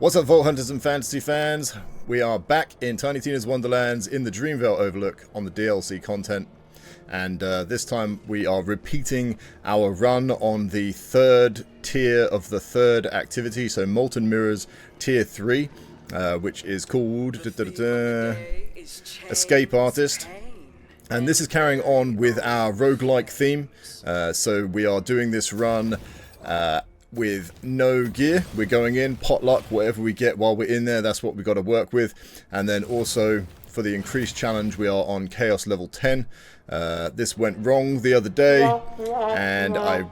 What's up, Vault Hunters and Fantasy fans? We are back in Tiny Tina's Wonderlands in the Dreamvale Overlook on the DLC content. And this time we are repeating our run on the third tier of the third activity. So Molten Mirrors Tier 3, which is called Escape Artist. And this is carrying on with our roguelike theme. So we are doing this run with no gear. We're going in, potluck, whatever we get while we're in there, that's what we've got to work with. And then also for the increased challenge, we are on Chaos level 10. This went wrong the other day, and I,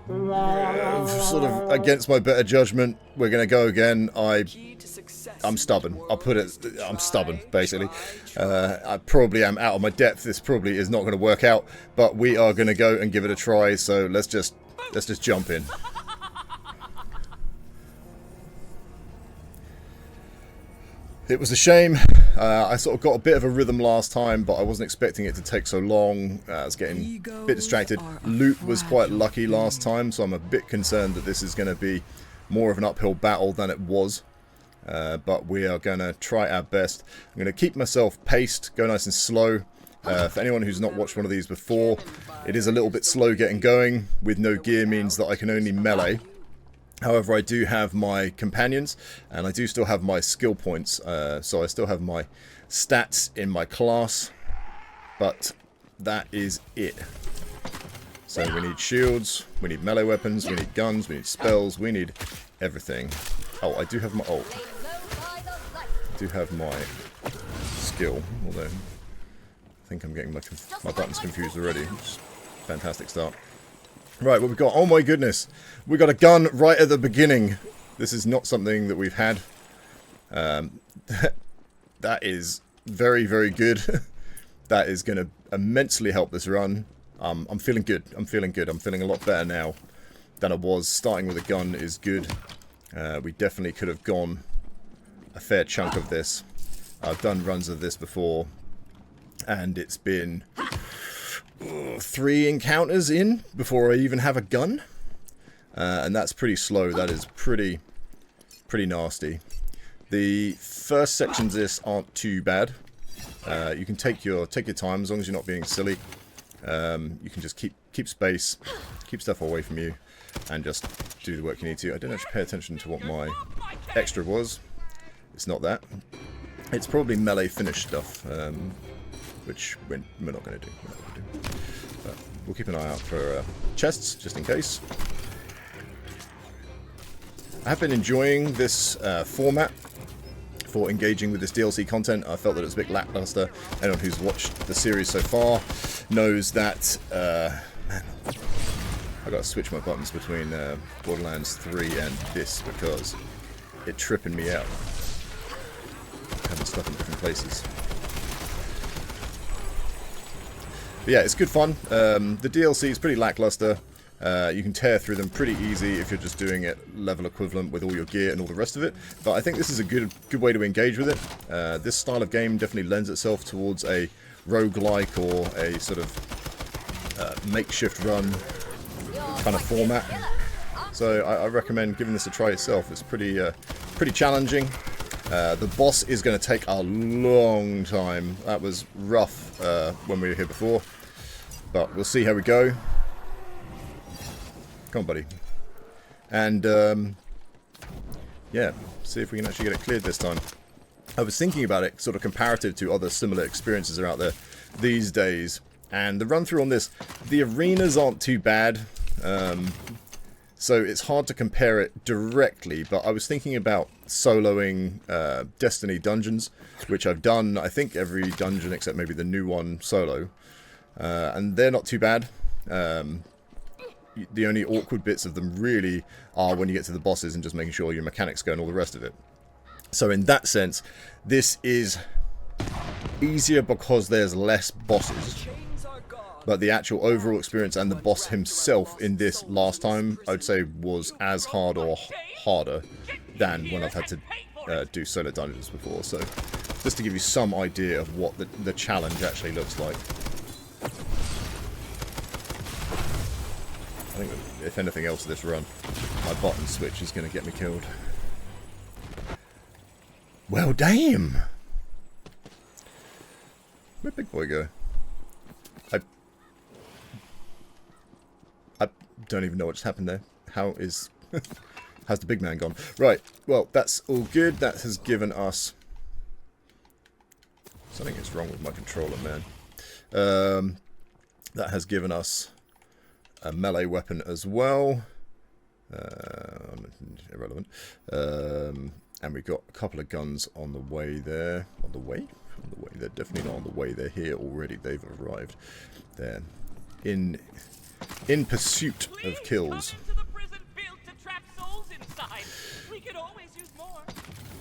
sort of against my better judgment, we're going to go again. I'm stubborn. I'll put it, I'm stubborn, basically. I probably am out of my depth. This probably is not going to work out, but we are going to go and give it a try, so let's just jump in. It was a shame. I sort of got a bit of a rhythm last time, but I wasn't expecting it to take so long. I was getting a bit distracted. Loot was quite lucky last time, so I'm a bit concerned that this is going to be more of an uphill battle than it was. But we are going to try our best. I'm going to keep myself paced, go nice and slow. For anyone who's not watched one of these before, it is a little bit slow getting going. With no gear means that I can only melee. However, I do have my companions, and I do still have my skill points, so I still have my stats in my class, but that is it. So we need shields, we need melee weapons, we need guns, we need spells, we need everything. Oh, I do have my ult. I do have my skill, although I think I'm getting my buttons confused already. Fantastic start. Right, what we've got, oh my goodness, we got a gun right at the beginning. This is not something that we've had. That is very, very good. That is going to immensely help this run. I'm feeling good, I'm feeling good. I'm feeling a lot better now than I was. Starting with a gun is good. We definitely could have gone a fair chunk of this. I've done runs of this before, and it's been 3 encounters in before I even have a gun, and that's pretty slow. That is pretty nasty. The first sections of this aren't too bad. You can take your time as long as you're not being silly. You can just keep space, keep stuff away from you, and just do the work you need to. I didn't actually pay attention to what my extra was. It's not that. It's probably melee finish stuff. Which we're not going to do. But we'll keep an eye out for chests, just in case. I have been enjoying this format for engaging with this DLC content. I felt that it was a bit lackluster. Anyone who's watched the series so far knows that... man, I've got to switch my buttons between Borderlands 3 and this because it's tripping me out. Having stuff in different places. But yeah, it's good fun. The DLC is pretty lackluster. You can tear through them pretty easy if you're just doing it level equivalent with all your gear and all the rest of it. But I think this is a good way to engage with it. This style of game definitely lends itself towards a roguelike or a sort of makeshift run kind of format. So I recommend giving this a try yourself. It's pretty challenging. The boss is going to take a long time. That was rough when we were here before. But we'll see how we go. Come on, buddy. And, yeah, see if we can actually get it cleared this time. I was thinking about it sort of comparative to other similar experiences that are out there these days. And the run-through on this, the arenas aren't too bad. So it's hard to compare it directly, but I was thinking about soloing Destiny dungeons, which I've done, I think, every dungeon except maybe the new one solo. And they're not too bad. The only awkward bits of them really are when you get to the bosses and just making sure your mechanics go and all the rest of it. So in that sense, this is easier because there's less bosses. But the actual overall experience and the boss himself in this last time, I would say, was as hard or harder than when I've had to do solo dungeons before. So, just to give you some idea of what the challenge actually looks like. I think, if anything else this run, my button switch is going to get me killed. Well, damn. Where'd Big Boy go? I don't even know what just happened there. How's the big man gone? Right, well, that's all good. That has given us... Something is wrong with my controller, man. That has given us a melee weapon as well. Irrelevant. And we've got a couple of guns on the way there. On the way? On the way. They're definitely not on the way. They're here already. They've arrived. They're in pursuit of kills.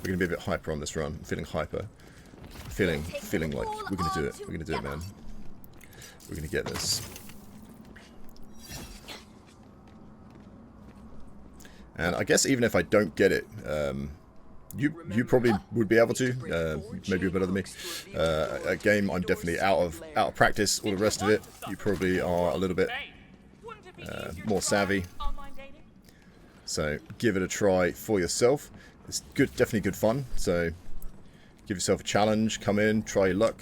We're going to be a bit hyper on this run. I'm feeling hyper. Feeling like we're going to do it. We're going to do it, man. We're going to get this. And I guess even if I don't get it, you probably would be able to. Maybe a bit better than me. A game I'm definitely out of practice. All the rest of it, you probably are a little bit more savvy. So give it a try for yourself. It's good, definitely good fun. So give yourself a challenge. Come in, try your luck.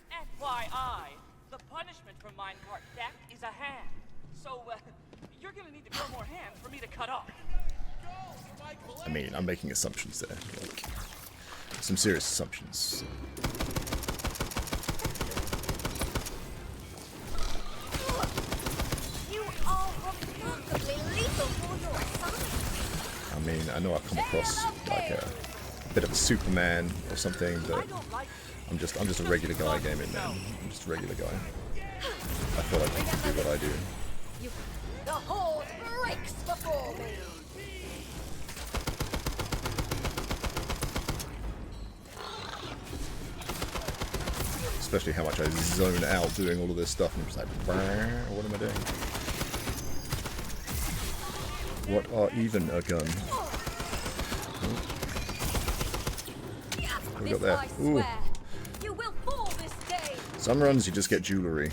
FYI, the punishment for minecart theft is a hand. So you're gonna need to grow more hands for me to cut off. I mean, I'm making assumptions there. Like, some serious assumptions. I mean, I know I've come across like a bit of a Superman or something, but I'm just a regular guy gaming, man. I'm just a regular guy. I feel like I can do what I do. The horde breaks before me. Especially how much I zone out doing all of this stuff, and I'm just like, what am I doing? What are even a gun? Oh. What we got there? Ooh. Some runs you just get jewellery.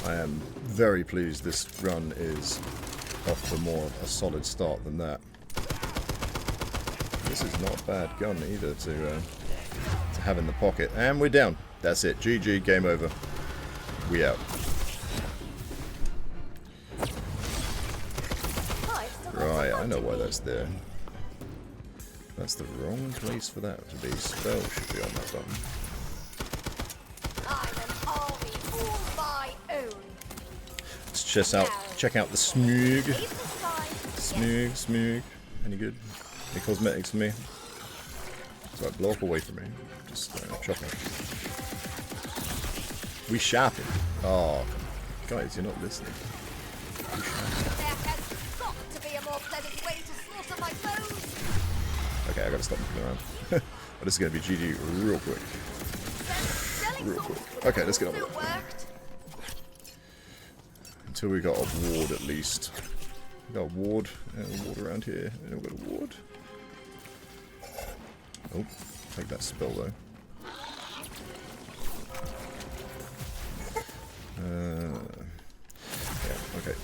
I am very pleased this run is off to more of a solid start than that. This is not a bad gun either to have in the pocket. And we're down. That's it. GG. Game over. We out. Right, I know why that's there. That's the wrong place for that to be. Spell should be on that button. I'm an army all my own. Let's check out the smug. Smug. Any good? Any cosmetics for me? So blow up away from me. Just chop me. We shopping. Oh, guys, you're not listening. We shopping. Okay, I gotta stop moving around. But this is gonna be GG real quick. Real quick. Okay, let's get on with it. Until we got a ward at least. We got a ward. A ward around here. And we've got a ward. Oh, take that spell though. Yeah, okay.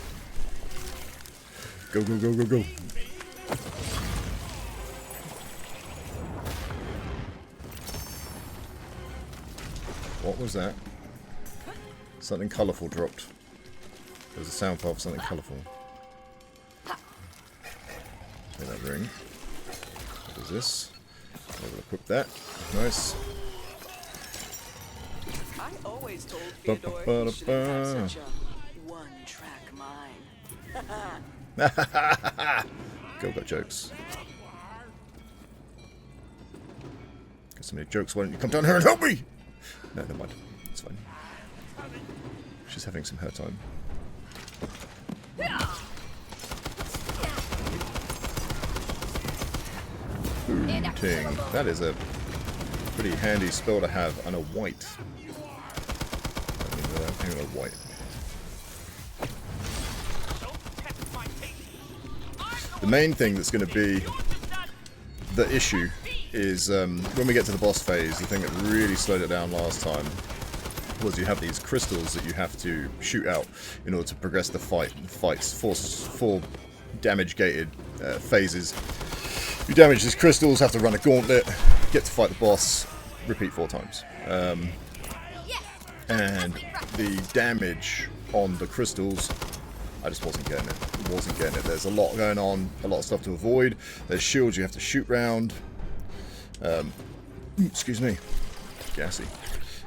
Go, go, go, go, go. What was that? Something colourful dropped. There was a sound file of something colourful. Take that ring. What is this? I'm gonna equip that. Nice. I always told FYODOR he should have such a one-track mind. Go, got jokes. Got so many jokes. Why don't you come down here and help me? No, never mind. It's fine. She's having some her time. Ting. That is a pretty handy spell to have, and a white. I mean, a white. The main thing that's going to be the issue is when we get to the boss phase, the thing that really slowed it down last time was you have these crystals that you have to shoot out in order to progress the fight. The fight's 4 damage-gated phases. You damage these crystals, have to run a gauntlet, get to fight the boss, repeat 4 times. And the damage on the crystals, I just wasn't getting it. There's a lot going on, a lot of stuff to avoid. There's shields you have to shoot round. Excuse me. Gassy.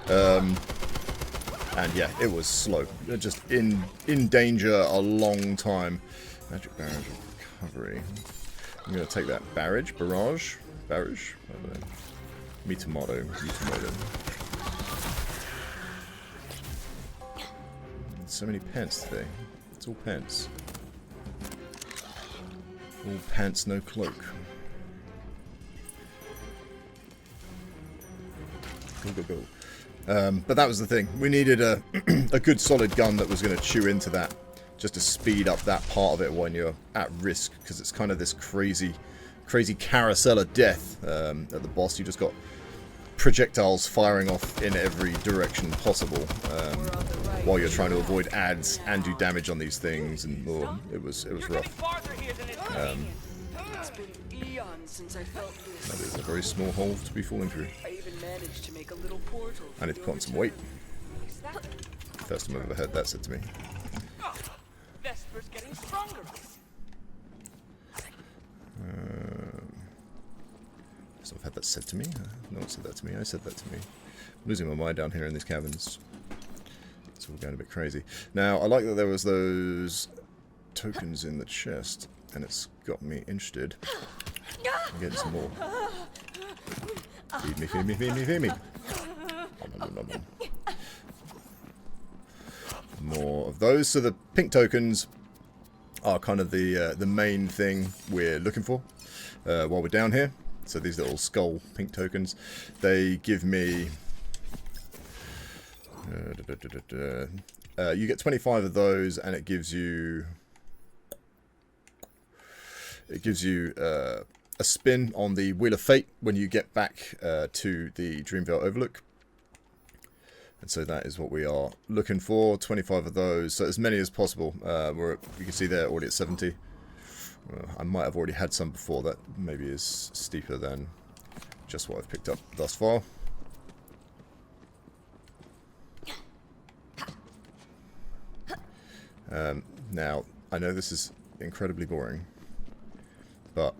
And yeah, it was slow. Just in danger a long time. Magic barrage of recovery. I'm going to take that barrage. I don't know. Me tomato. So many pence today. It's all pence. All pants, no cloak. Go. But that was the thing. We needed a good solid gun that was going to chew into that, just to speed up that part of it when you're at risk, because it's kind of this crazy carousel of death at the boss. You just got projectiles firing off in every direction possible while you're trying to avoid ads and do damage on these things, and it was rough. It's been eons since I felt this. That is a very small hole to be falling through. I even managed to make a little portal. I need to put on some weight. First time I've ever heard that said to me. Vesper's getting stronger. So I've had that said to me. No one said that to me. I said that to me. I'm losing my mind down here in these caverns. It's all going a bit crazy. Now, I like that there was those tokens in the chest, and it's got me interested. I'm getting some more. Feed me. More of those. So the pink tokens are kind of the main thing we're looking for while we're down here. So these little skull pink tokens, they give me you get 25 of those, and it gives you a spin on the Wheel of Fate when you get back to the Dreamvale Overlook. And so that is what we are looking for, 25 of those, so as many as possible. You can see they're already at 70. I might have already had some before. That maybe is steeper than just what I've picked up thus far. Now, I know this is incredibly boring, but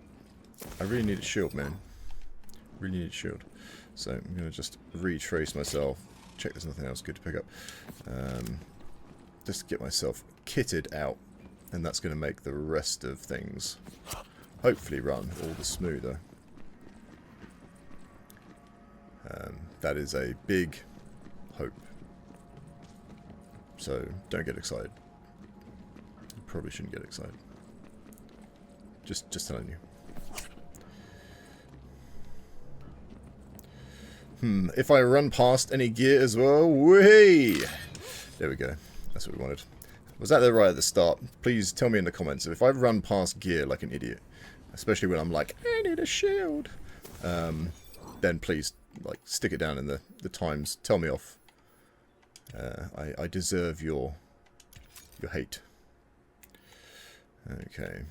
I really need a shield, man. Really need a shield. So I'm going to just retrace myself. Check there's nothing else good to pick up. Just to get myself kitted out. And that's going to make the rest of things hopefully run all the smoother. That is a big hope. So don't get excited. You probably shouldn't get excited. Just telling you. If I run past any gear as well, whee! There we go. That's what we wanted. Was that right at the start? Please tell me in the comments if I run past gear like an idiot, especially when I'm like, I need a shield, then please like stick it down in the times. Tell me off. I deserve your hate. Okay.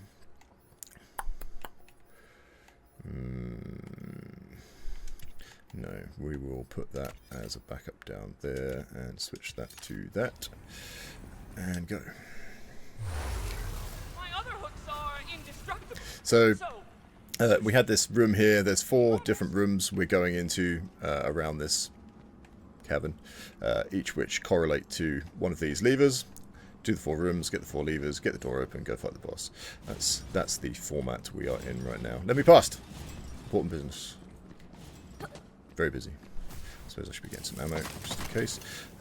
No, we will put that as a backup down there and switch that to that. And go. My other hooks are indestructible. So we had this room here. There's 4 different rooms we're going into around this cavern, each which correlate to one of these levers. Do the 4 rooms, get the 4 levers, get the door open, go fight the boss. That's the format we are in right now. Let me past. Important business. Very busy. I suppose I should be getting some ammo just in case.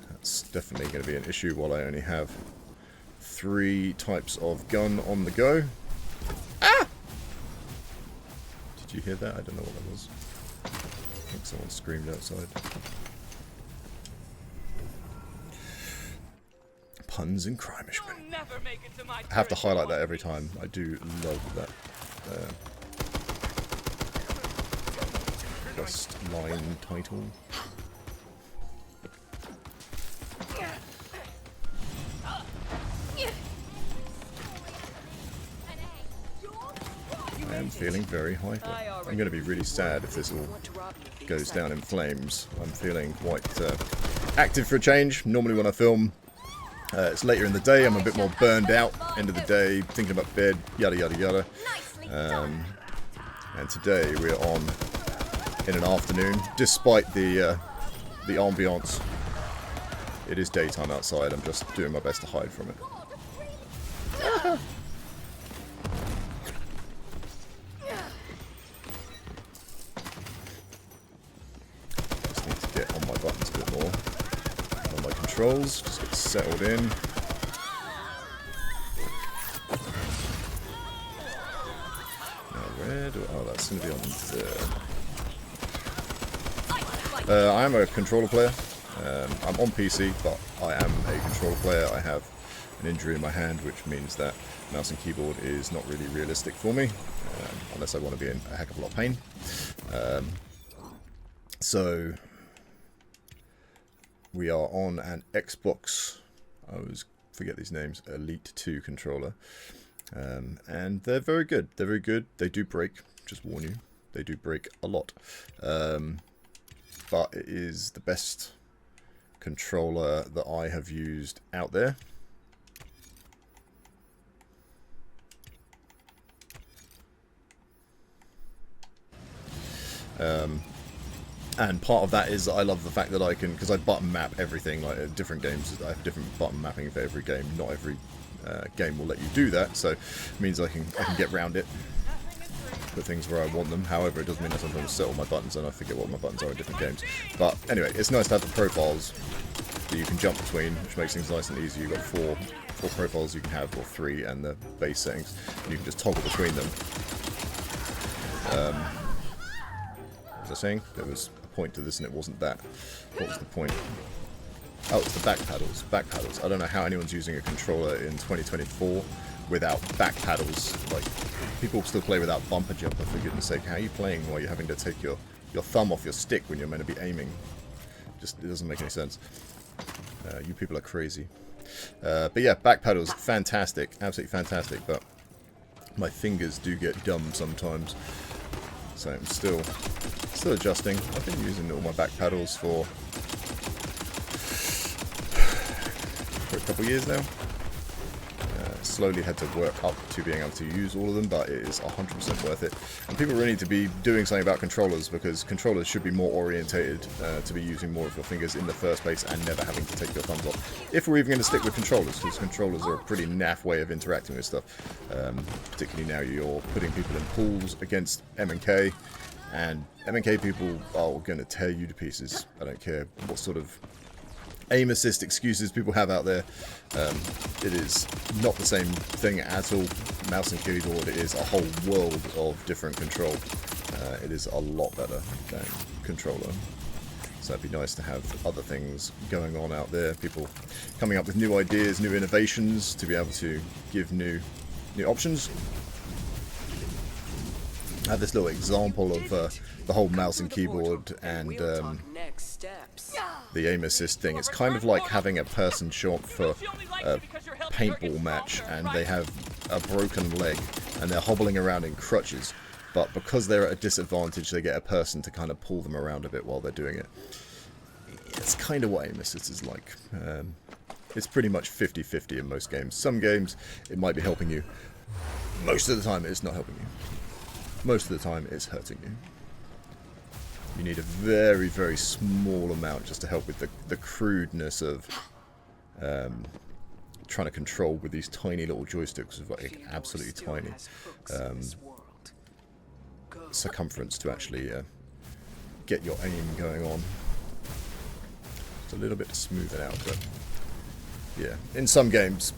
That's definitely going to be an issue while I only have 3 types of gun on the go. Ah! Did you hear that? I don't know what that was. I think someone screamed outside. Puns and crimishment. I have to highlight that every time. I do love that. First line title. feeling very hyper. I'm going to be really sad if this all goes down in flames. I'm feeling quite active for a change. Normally when I film, it's later in the day. I'm a bit more burned out. End of the day, thinking about bed, yada yada yada. And today we're on in an afternoon, despite the ambiance. It is daytime outside. I'm just doing my best to hide from it. Just need to get on my buttons a bit more. On my controls, just get settled in. Now where do oh, that's going to be on there. I am a controller player. I'm on PC, but I am a controller player. I have an injury in my hand, which means that mouse and keyboard is not really realistic for me, unless I want to be in a heck of a lot of pain. So we are on an Xbox, I always forget these names, Elite 2 controller, and they're very good. They're very good. They do break, just warn you. They do break a lot, but it is the best controller that I have used out there. And part of that is I love the fact that I can, because I button map everything, like different games, I have different button mapping for every game. Not every game will let you do that, so it means I can get around it, put things where I want them. However, it doesn't mean I sometimes set all my buttons and I forget what my buttons are in different games. But anyway, it's nice to have the profiles that you can jump between, which makes things nice and easy. You've got four profiles you can have, or 3, and the base settings, and you can just toggle between them. As I was saying, there was a point to this and it wasn't that. What was the point? Oh, it's the back paddles. Back paddles. I don't know how anyone's using a controller in 2024 without back paddles. Like, people still play without bumper jumper, for goodness sake. How are you playing while you're having to take your thumb off your stick when you're meant to be aiming? Just, it doesn't make any sense. You people are crazy. But yeah, back paddles, fantastic. Absolutely fantastic, but my fingers do get dumb sometimes. So I'm still adjusting. I've been using all my back paddles for a couple of years now. Slowly had to work up to being able to use all of them, but it is 100% worth it. And people really need to be doing something about controllers, because controllers should be more orientated to be using more of your fingers in the first place and never having to take your thumbs off. If we're even going to stick with controllers, because controllers are a pretty naff way of interacting with stuff. Particularly now you're putting people in pools against M&K, and M&K people are going to tear you to pieces. I don't care what sort of aim assist excuses people have out there. It is not the same thing at all. Mouse and keyboard, it is a whole world of different control. It is a lot better than controller. So it'd be nice to have other things going on out there. People coming up with new ideas, new innovations, to be able to give new options. I have this little example of the whole mouse and keyboard and the aim assist thing. It's kind of like having a person show up for a paintball match and they have a broken leg and they're hobbling around in crutches, but because they're at a disadvantage they get a person to kind of pull them around a bit while they're doing it. It's kind of what aim assist is like. It's pretty much 50-50 in most games. Some games it might be helping you. Most of the time it's not helping you. Most of the time it's hurting you. You need a very, very small amount just to help with the crudeness of trying to control with these tiny little joysticks with like absolutely tiny circumference to actually get your aim going on. It's a little bit to smooth it out, but yeah, in some games,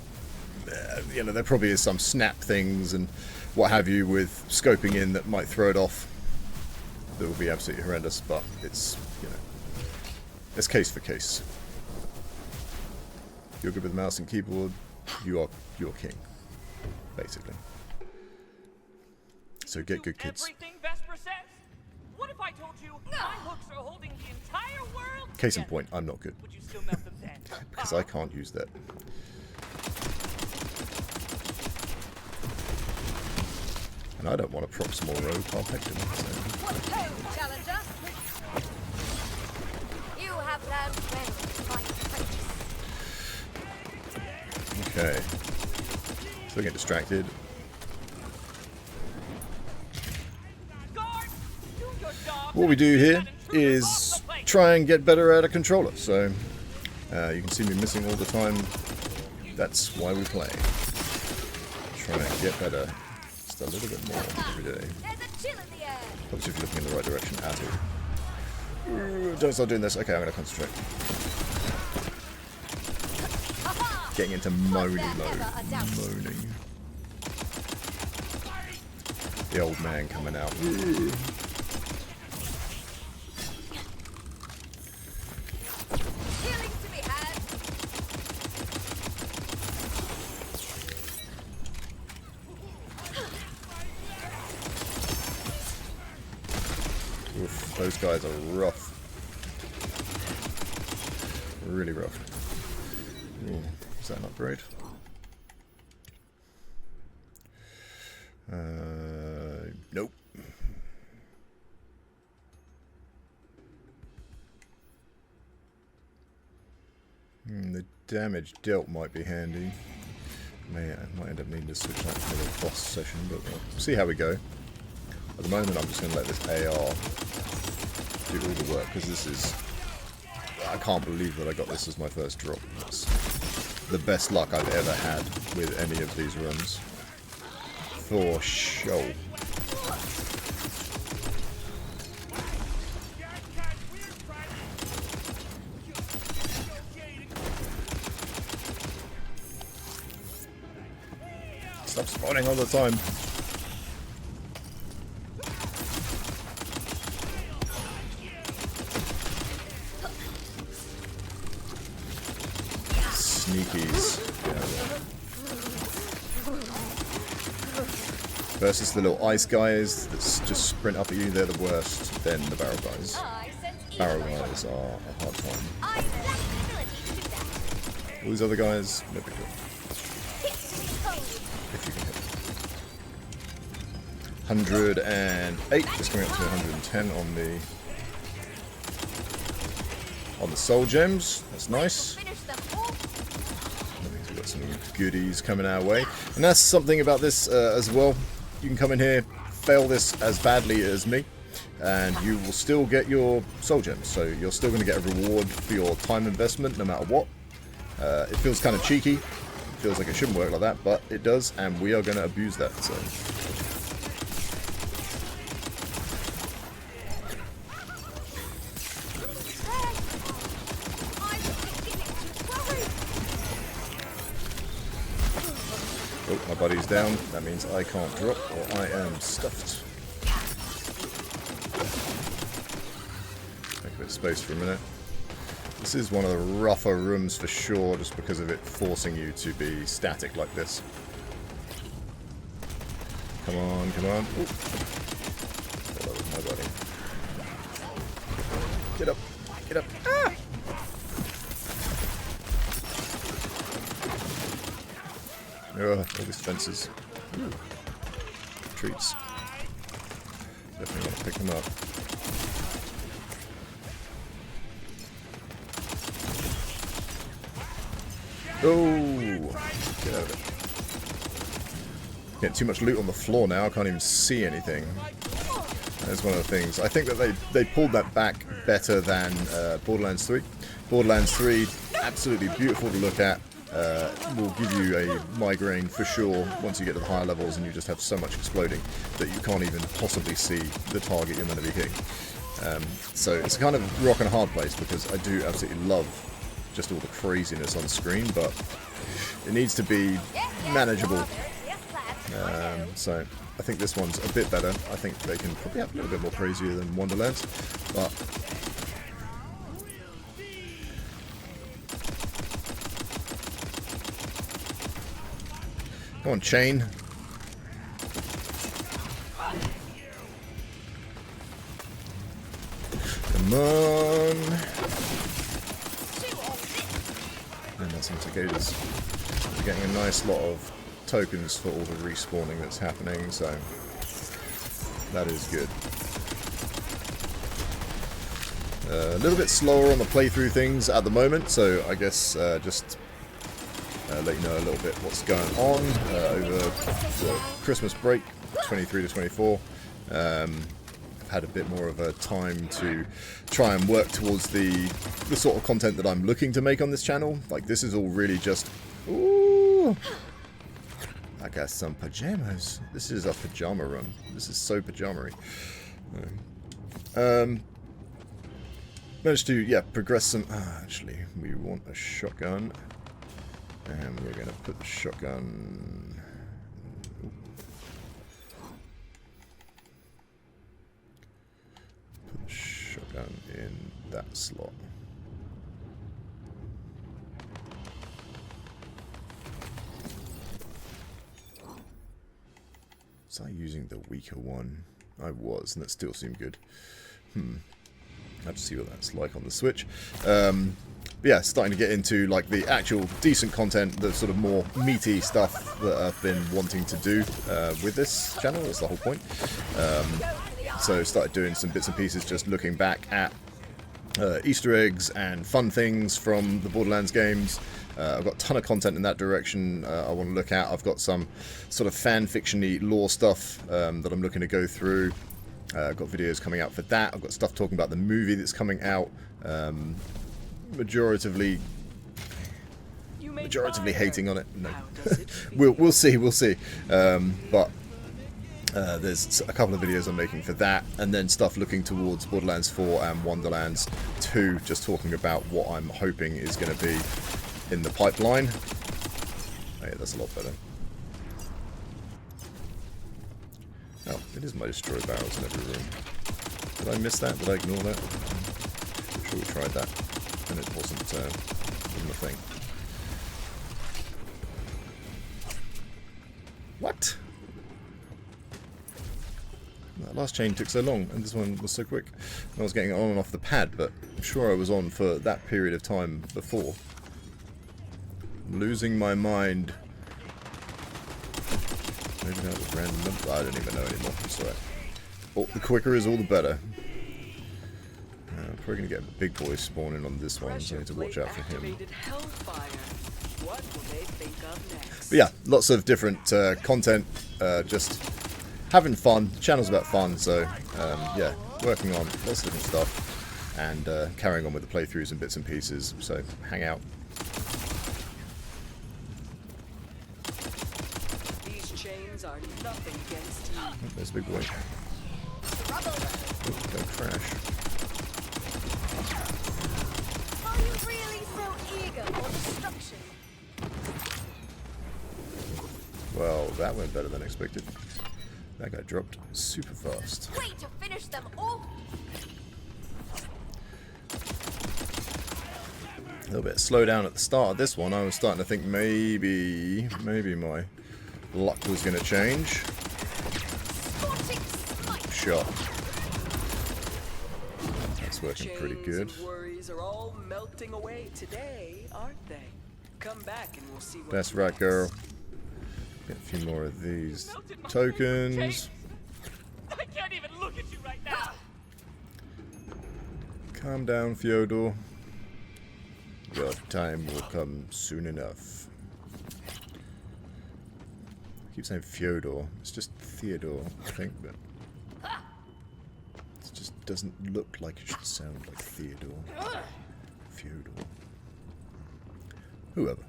you know, there probably is some snap things and what have you with scoping in that might throw it off. That will be absolutely horrendous, but it's, you know, it's case for case. You're good with mouse and keyboard, you're king, basically. So get good, kids. Everything Vesper says? What if I told you my hooks are holding the entire world? Case in point, I'm not good. Would you still melt them then? Because I can't use that. And I don't want a proximal rogue, I'll pick him. What ho, challenger? You have learned well, my apprentice. Okay. Still getting distracted. Guard, do your job. What we do here is try and get better at a controller. So you can see me missing all the time. That's why we play. Try and get better just a little bit more every day. There's a chill in the air. Obviously if you're looking in the right direction at all. Don't start doing this. Okay, I'm going to concentrate. Getting into moaning mode. Moaning. The old man coming out. Healing to be had. Oof, those guys are rough. Really rough. Ooh, is that an upgrade? Nope. The damage dealt might be handy. I might end up needing to switch that for the boss session, but we'll see how we go. At the moment, I'm just going to let this AR do all the work, because this is... I can't believe that I got this as my first drop. It's the best luck I've ever had with any of these runs. For sure. Stop spawning all the time. Sneakies. Yeah. Versus the little ice guys that just sprint up at you, they're the worst. Then the barrel guys. I sense Barrel guys are a hard time. I lack the ability to do that. All these other guys, no big deal. Hit me cold. If you can hit them. 108, just coming up to 110 on the soul gems. That's nice. Finish them all. We've got some goodies coming our way. And that's something about this as well. You can come in here, fail this as badly as me, and you will still get your soul gems. So you're still going to get a reward for your time investment no matter what. It feels kind of cheeky. It feels like it shouldn't work like that, but it does, and we are going to abuse that. So. Oh, my buddy's down. That means I can't drop, or I am stuffed. Take a bit of space for a minute. This is one of the rougher rooms for sure, just because of it forcing you to be static like this. Come on, come on. Ooh. Oh, that was my buddy. Get up, get up. Ah! Ugh, all these fences. Ooh. Treats. Definitely want to pick them up. Oh! Get out of it. Getting too much loot on the floor now, I can't even see anything. That's one of the things. I think that they pulled that back better than Borderlands 3. Borderlands 3, absolutely beautiful to look at. Will give you a migraine for sure once you get to the higher levels and you just have so much exploding that you can't even possibly see the target you're meant to be hitting. So it's kind of a rock and a hard place because I do absolutely love just all the craziness on screen, but it needs to be manageable. So I think this one's a bit better. I think they can probably have a little bit more crazier than Wonderlands, but come on, chain. Come on. And that's some cicadas. We're getting a nice lot of tokens for all the respawning that's happening, so That is good. A little bit slower on the playthrough things at the moment, so I guess just let you know a little bit what's going on over the Christmas break, 23 to 24. I've had a bit more of a time to try and work towards the sort of content that I'm looking to make on this channel. Like, this is all really just... Ooh! I got some pajamas. This is a pajama run. This is so pajama-y. Managed to, yeah, progress some... actually, we want a shotgun. And we're going to put the shotgun... Put the shotgun in that slot. Was I using the weaker one? I was, and that still seemed good. I have to see what that's like on the Switch. But yeah, starting to get into like the actual decent content, the sort of more meaty stuff that I've been wanting to do with this channel. That's the whole point. So started doing some bits and pieces, just looking back at Easter eggs and fun things from the Borderlands games. I've got a ton of content in that direction I want to look at. I've got some sort of fan fiction-y lore stuff that I'm looking to go through. I've got videos coming out for that. I've got stuff talking about the movie that's coming out. Majoritively hating on it. No, we'll see. But there's a couple of videos I'm making for that, and then stuff looking towards Borderlands 4 and Wonderlands 2, just talking about what I'm hoping is going to be in the pipeline. Oh yeah, that's a lot better. Oh, it is my destroy barrels in every room. Did I miss that? Did I ignore that? I'm sure we tried that, and it wasn't a thing. What? That last chain took so long, and this one was so quick. I was getting on and off the pad, but I'm sure I was on for that period of time before. I'm losing my mind. Maybe that was random number. I don't even know anymore. It's alright. Oh, the quicker is all the better. I'm probably going to get a big boy spawning on this one, so I need to watch out for him. But yeah, lots of different content, just having fun. The channel's about fun, so yeah, working on lots of different stuff and carrying on with the playthroughs and bits and pieces, so hang out. These chains are nothing against you. Oh, there's a big boy. Oh, don't crash. Are you really so eager for destruction? Well, that went better than expected. That guy dropped super fast. Wait to finish them off. A little bit slow down at the start of this one. I was starting to think maybe my luck was going to change. Shot. That's working pretty good. Worries are all melting away today, aren't they? Come back and we'll see what. That's right, girl. Get a few more of these tokens. I can't even look at you right now. Calm down, FYODOR. Your time will come soon enough. I keep saying FYODOR. It's just Theodore, I think, but it just doesn't look like it should sound like Theodore. FYODOR. Whoever.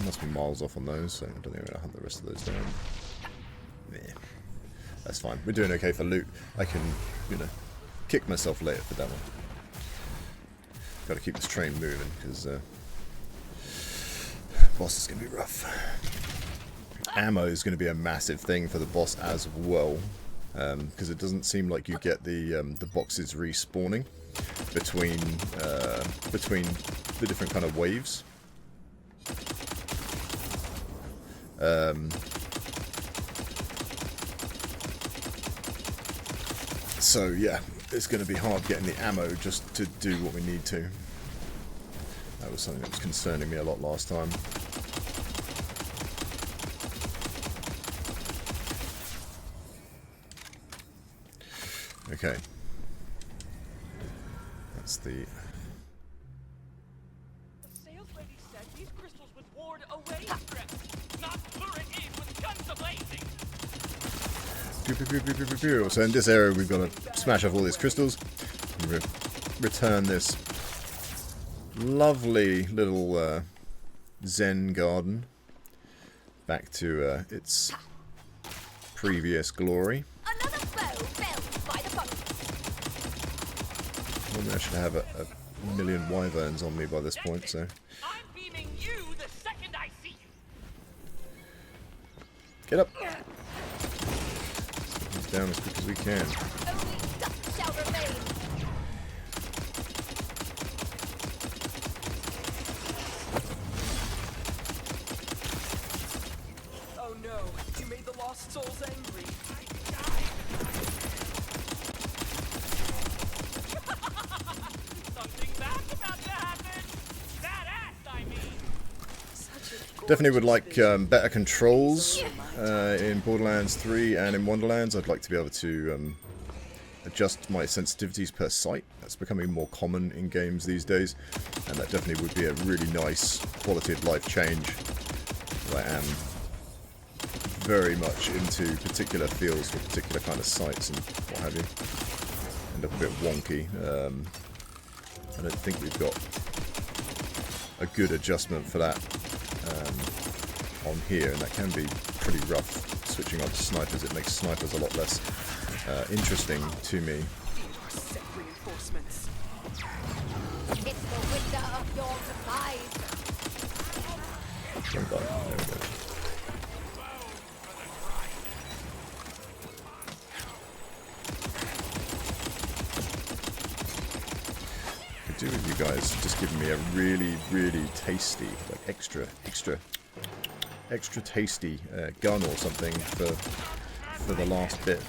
Must be miles off on those, so I don't think I'm going to hunt the rest of those down. Yeah, that's fine. We're doing okay for loot. I can, you know, kick myself later for that one. Got to keep this train moving, because boss is going to be rough. Ammo is going to be a massive thing for the boss as well, because it doesn't seem like you get the boxes respawning between the different kind of waves. So yeah, it's going to be hard getting the ammo just to do what we need to. That was something that was concerning me a lot last time. Okay. That's the... The sales lady said these crystals would ward away stress, not lure it in with guns a-blazing. Pew, pew, pew, pew, pew, pew, pew. So in this area we've got to smash off all these crystals and return this lovely little Zen garden back to its previous glory. Another foe felled by the boat. Normally I should have a million wyverns on me by this point, so... I'm beaming you the second I see you. Get up! He's down as quick as we can. Only dust shall remain. Oh no, you made the lost souls angry. Something bad about to happen. Badass, I mean. Such a Definitely would gorgeous like vision. better controls in Borderlands 3 and in Wonderlands. I'd like to be able to adjust my sensitivities per sight. That's becoming more common in games these days, and that definitely would be a really nice quality of life change. I am very much into particular feels for particular kind of sights and what have you. End up a bit wonky. I don't think we've got a good adjustment for that on here, and that can be pretty rough. Switching on to snipers, it makes snipers a lot less interesting to me. FYODOR set reinforcements. It's the winter of your demise. Wrong button. There we go. Could do with you guys just giving me a really, really tasty, like extra tasty gun or something for the last bit.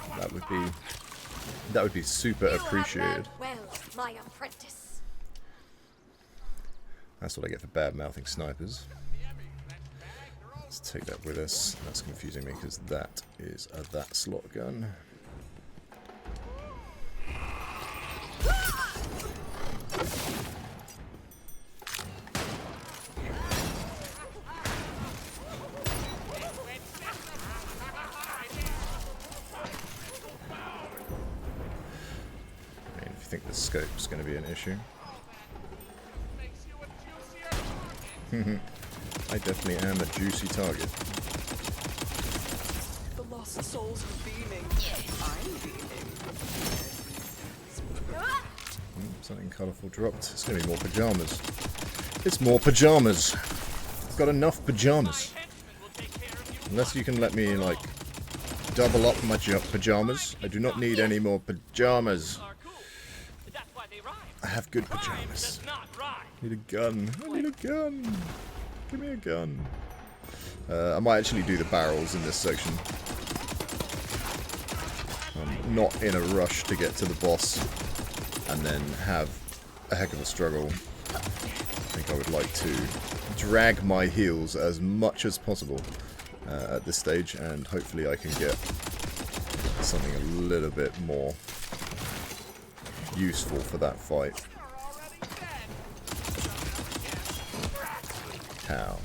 That would be super You have appreciated. learned well, my apprentice. That's what I get for bad mouthing snipers. Let's take that with us. That's confusing me because that is that slot gun. I mean, if you think the scope's going to be an issue. I definitely am a juicy target. The lost souls are beaming. I'm beaming. Something colourful dropped. It's going to be more pyjamas. It's more pyjamas. I've got enough pyjamas. Unless you can let me, like, double up my pyjamas. I do not need any more pyjamas. Are cool. That's why they rhyme. I have good Rhyme pyjamas. does not rhyme. I need a gun. I need a gun. Give me a gun. I might actually do the barrels in this section. I'm not in a rush to get to the boss and then have a heck of a struggle. I think I would like to drag my heels as much as possible at this stage, and hopefully I can get something a little bit more useful for that fight. How?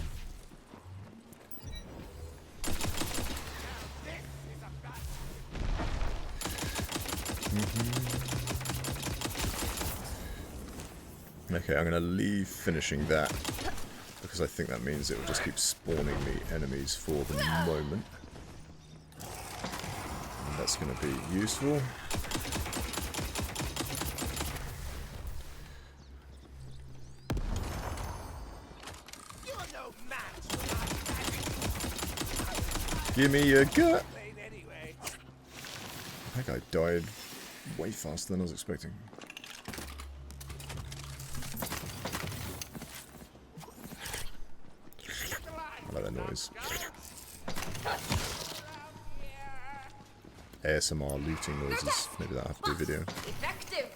Okay, I'm going to leave finishing that, because I think that means it will just keep spawning me enemies for the moment. And that's going to be useful. Give me your gut! That guy died way faster than I was expecting. I like that noise. ASMR looting noises. Maybe that'll have to be a video. Effective.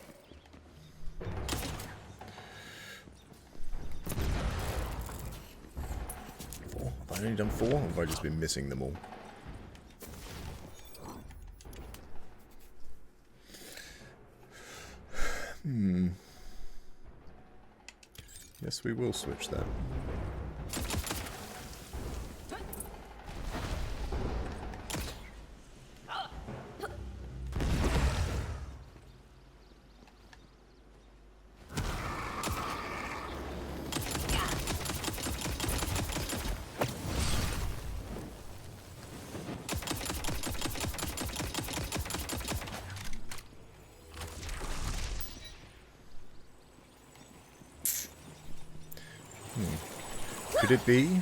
Four? Have I only done 4? Or have I just been missing them all? Yes, we will switch that. Could it be?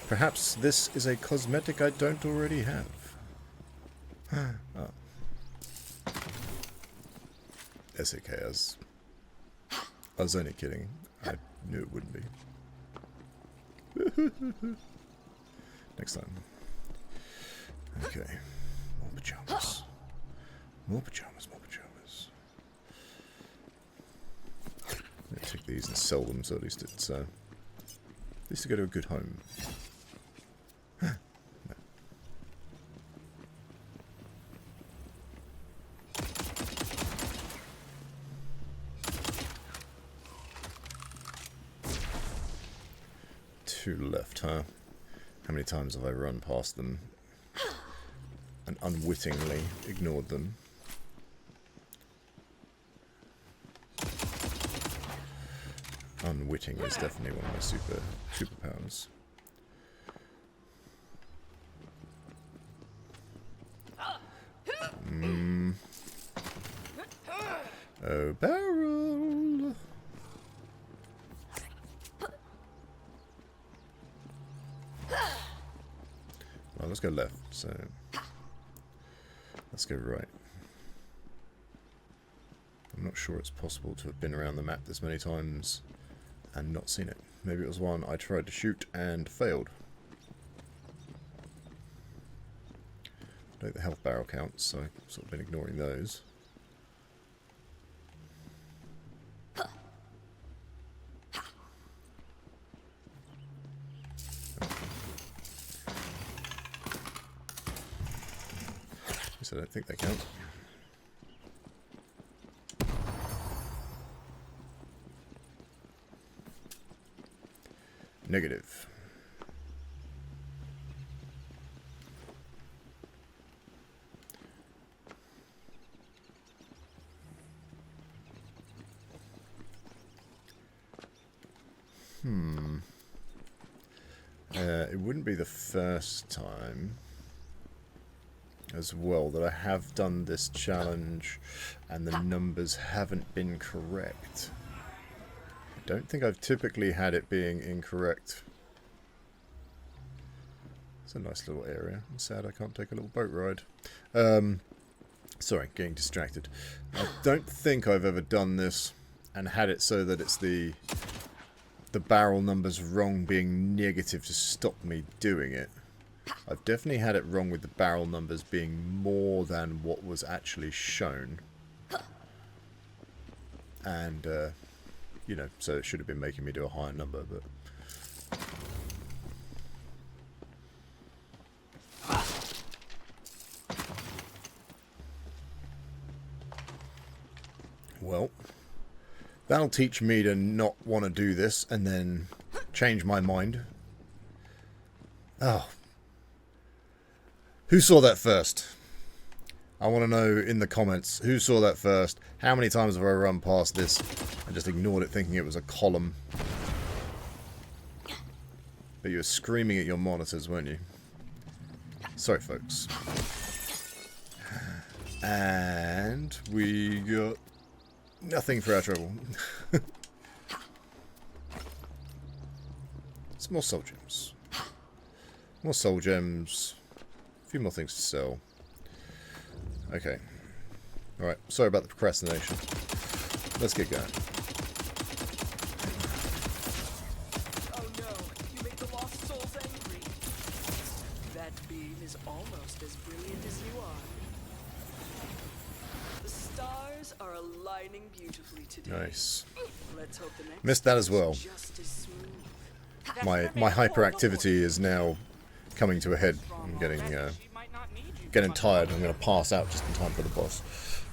Perhaps this is a cosmetic I don't already have. Oh. That's okay, I was only kidding. I knew it wouldn't be. Next time. Okay. More pajamas. More pajamas, more pajamas. I'm gonna take these and sell them so at least it's at least to go to a good home. No. Two left, huh? How many times have I run past them and unwittingly ignored them? Unwitting is definitely one of my superpowers. Oh, barrel! Well, let's go left, so let's go right. I'm not sure it's possible to have been around the map this many times and not seen it. Maybe it was one I tried to shoot and failed. I know the health barrel counts, so I've sort of been ignoring those. I don't think they count. Negative. It wouldn't be the first time as well that I have done this challenge and the numbers haven't been correct. I don't think I've typically had it being incorrect. It's a nice little area. I'm sad I can't take a little boat ride. Sorry, getting distracted. I don't think I've ever done this and had it so that it's the barrel numbers wrong being negative to stop me doing it. I've definitely had it wrong with the barrel numbers being more than what was actually shown. And, you know, so it should have been making me do a higher number, but... Well, that'll teach me to not want to do this and then change my mind. Oh. Who saw that first? I want to know in the comments, who saw that first? How many times have I run past this and just ignored it thinking it was a column? But you were screaming at your monitors, weren't you? Sorry, folks. And we got nothing for our trouble. Some more soul gems. More soul gems. A few more things to sell. Okay. Alright, sorry about the procrastination. Let's get going. Oh no, you made the lost souls angry. That beam is almost as brilliant as you are. The stars are aligning beautifully today. Nice. Let's hope the next Missed that as well. is just as smooth. My hyperactivity is now coming to a head. I'm getting tired. I'm going to pass out just in time for the boss.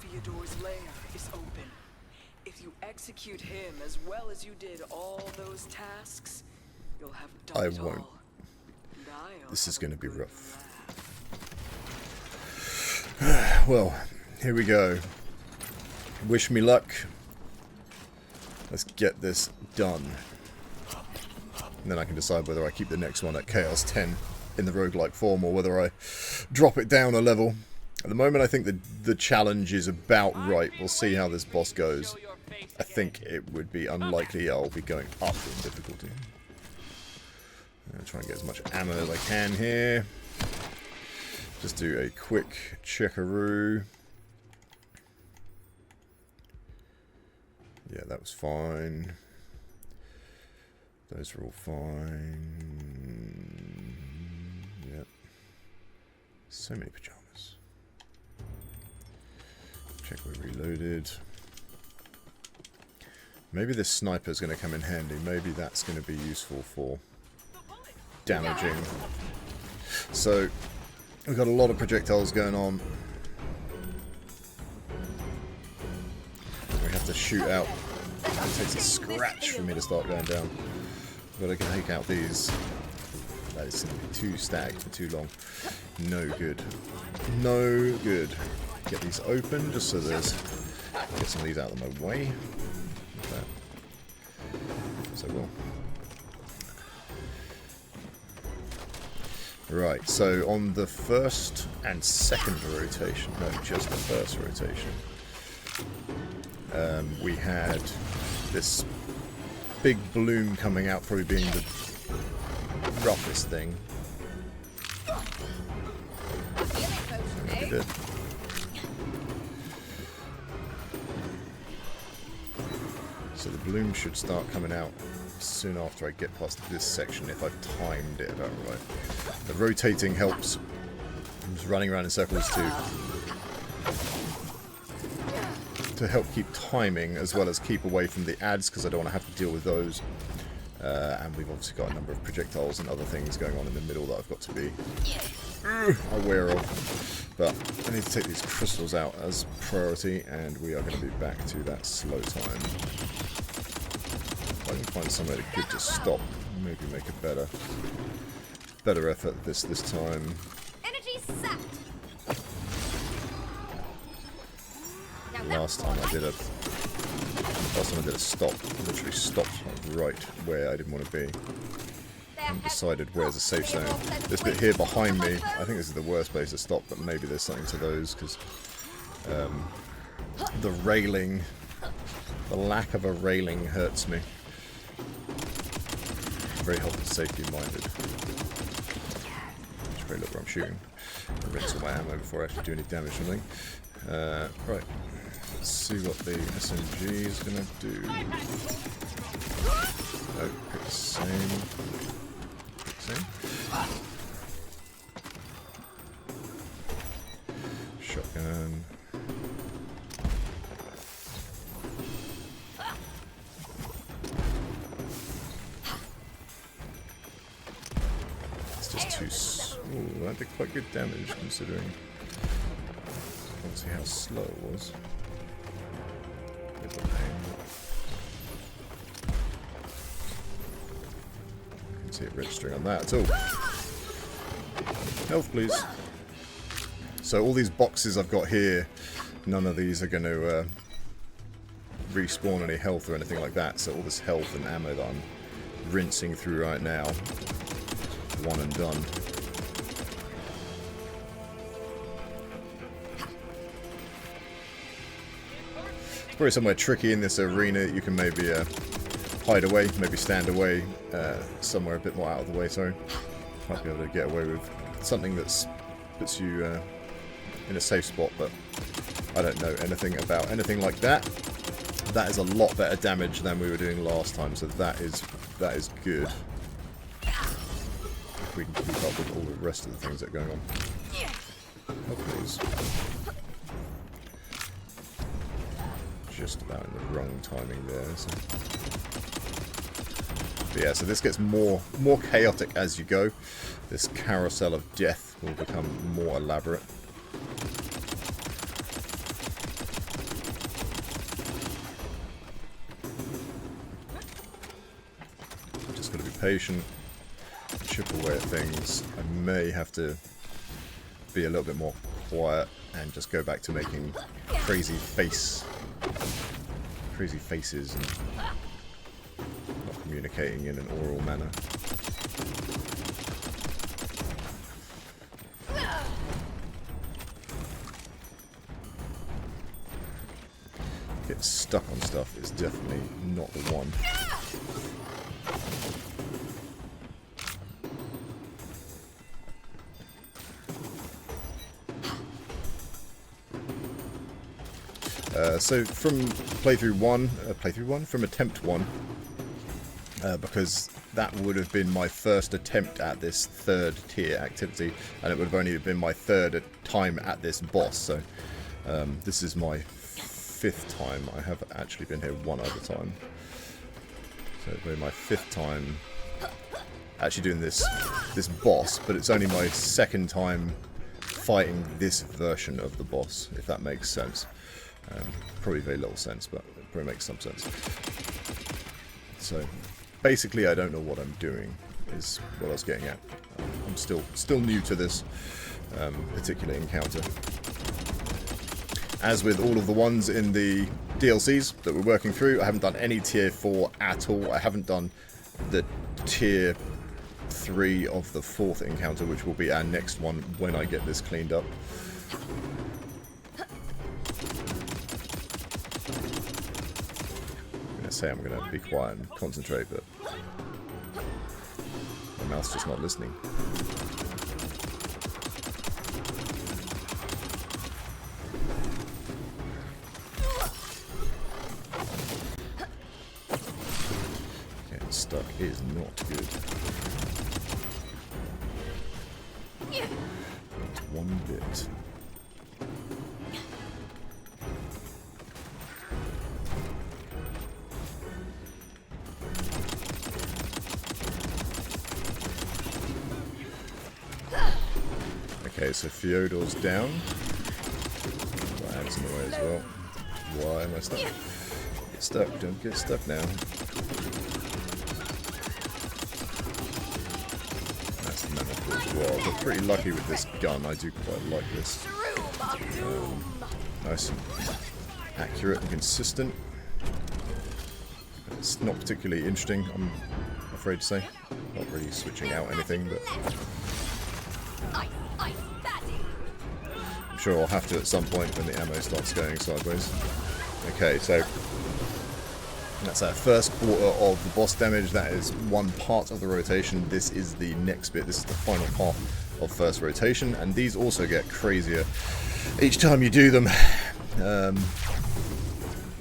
FYODOR's lair is open. If you execute him as well as you did all those tasks, you'll have done I it won't. all. And I'll This is have going a to be good rough. laugh. Well, here we go. Wish me luck. Let's get this done. And then I can decide whether I keep the next one at Chaos 10 in the roguelike form or whether I drop it down a level. At the moment I think the challenge is about right. We'll see how this boss goes. I think it would be unlikely I'll be going up in difficulty. I'm going to try and get as much ammo as I can here. Just do a quick checkaroo. Yeah, that was fine. Those are all fine. Yep. So many pajamas. Check we're reloaded. Maybe this sniper is going to come in handy. Maybe that's going to be useful for damaging. So, we've got a lot of projectiles going on. We have to shoot out. It takes a scratch for me to start going down. But I can take out these. That is going to be too stacked for too long. No good. No good. Get these open just so there's... Get some of these out of my way. Like that. So well. Right, so on the first and second rotation, no, just the first rotation, we had this big bloom coming out, probably being the roughest thing. And we did. So the bloom should start coming out soon after I get past this section, if I've timed it about right. The rotating helps. I'm just running around in circles to help keep timing, as well as keep away from the ads, because I don't want to have to deal with those. And we've obviously got a number of projectiles and other things going on in the middle that I've got to be aware of. But I need to take these crystals out as priority, and we are going to be back to that slow time. If I can find somewhere good to stop, maybe make a better effort this time. Energy sapped. Last time I did a stop, literally stopped right where I didn't want to be, and decided where's a safe zone. This bit here behind me, I think this is the worst place to stop, but maybe there's something to those, because the railing, the lack of a railing hurts me. Very health and safety minded. Just very look where I'm shooting. I'll rinse all my ammo before I actually do any damage or anything. Right. Let's see what the SMG is going to do. No, pick the same. Pick the same. Shotgun. It's just too... Ooh, that did quite good damage considering... Let's see how slow it was. I can see it registering on that at all. Health, please. So all these boxes I've got here, none of these are going to respawn any health or anything like that. So all this health and ammo that I'm rinsing through right now, one and done. Probably somewhere tricky in this arena that you can maybe hide away, maybe stand away, somewhere a bit more out of the way, sorry. Might be able to get away with something that puts you in a safe spot, but I don't know anything about anything like that. That is a lot better damage than we were doing last time, so that is good. If we can keep up with all the rest of the things that are going on. Oh, please. Just about in the wrong timing there. So. But yeah, so this gets more chaotic as you go. This carousel of death will become more elaborate. just got to be patient, chip away at things. I may have to be a little bit more quiet and just go back to making crazy faces and not communicating in an oral manner. Getting stuck on stuff is definitely not the one. So from from attempt 1, because that would have been my first attempt at this 3rd tier activity, and it would have only been my 3rd time at this boss, so this is my 5th time. I have actually been here one other time. So it'll be my 5th time actually doing this boss, but it's only my 2nd time fighting this version of the boss, if that makes sense. Probably very little sense, but it probably makes some sense. So basically I don't know what I'm doing, is what I was getting at. I'm still new to this particular encounter. As with all of the ones in the DLCs that we're working through, I haven't done any tier 4 at all. I haven't done the tier 3 of the 4th encounter, which will be our next one when I get this cleaned up. Say I'm going to be quiet and concentrate, but my mouth's just not listening. Getting stuck is not good. Not one bit. Okay, so FYODOR's down. My hand's in the way as well. Why am I stuck? Get stuck, don't get stuck now. That's the manifold as well. I'm pretty lucky with this gun, I do quite like this. Nice and accurate and consistent. It's not particularly interesting, I'm afraid to say. Not really switching out anything, but I'm sure I'll have to at some point when the ammo starts going sideways. Okay, so that's our first quarter of the boss damage. That is one part of the rotation. This is the next bit. This is the final part of first rotation, and these also get crazier each time you do them.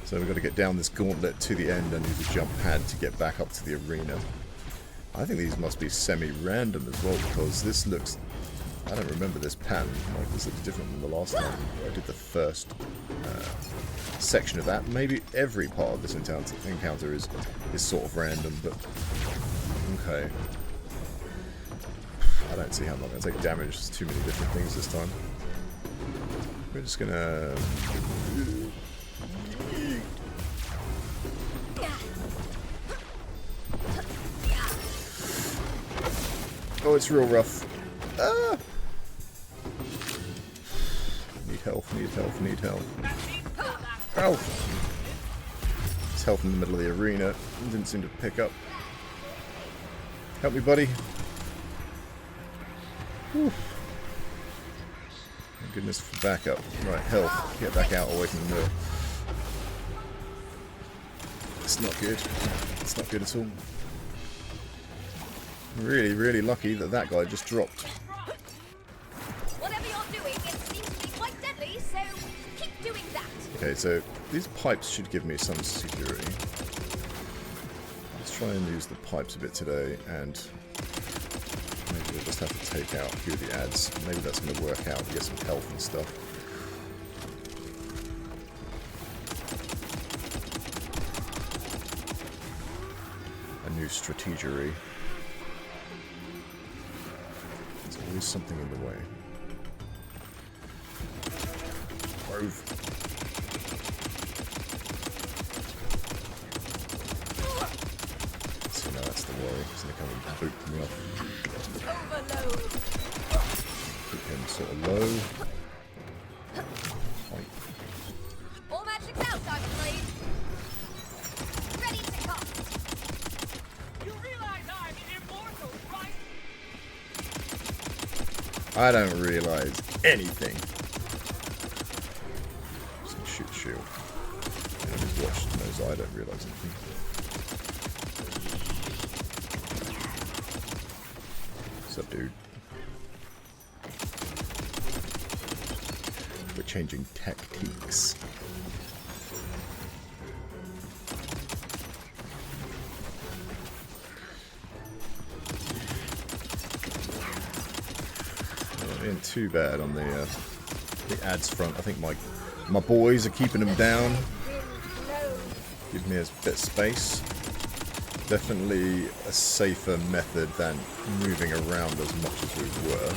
So we've got to get down this gauntlet to the end and use a jump pad to get back up to the arena. I think these must be semi-random as well, because this looks... I don't remember this pattern. Like, this looks different than the last time I did the first section of that. Maybe every part of this encounter is sort of random, but okay. I don't see how I'm not going to take damage. There's too many different things this time. We're just going to... Oh, it's real rough. Ah! Need health, need health, need health. Health! It's health in the middle of the arena. Didn't seem to pick up. Help me, buddy. Whew. Thank goodness for backup. Right, health. Get back out away from the middle. It's not good. It's not good at all. Really, really lucky that that guy just dropped. Whatever you're doing, it seems to be quite deadly, so keep doing that. Okay, so these pipes should give me some security. Let's try and use the pipes a bit today, and maybe we'll just have to take out a few of the ads. Maybe that's going to work out to get some health and stuff. A new strategery. There's always something in the way. Grove. So now that's the worry, he's going to come and boot me off. Overload. Keep him sort of low. All magic's out, I'm afraid. Ready to come. You realize I'm immortal, right? I don't realise anything. Just gonna shoot the shield. And just watch knows I don't realise anything. What's up, dude? We're changing tactics. Ain't too bad on the ads front. I think my boys are keeping them down. Give me a bit of space. Definitely a safer method than moving around as much as we were.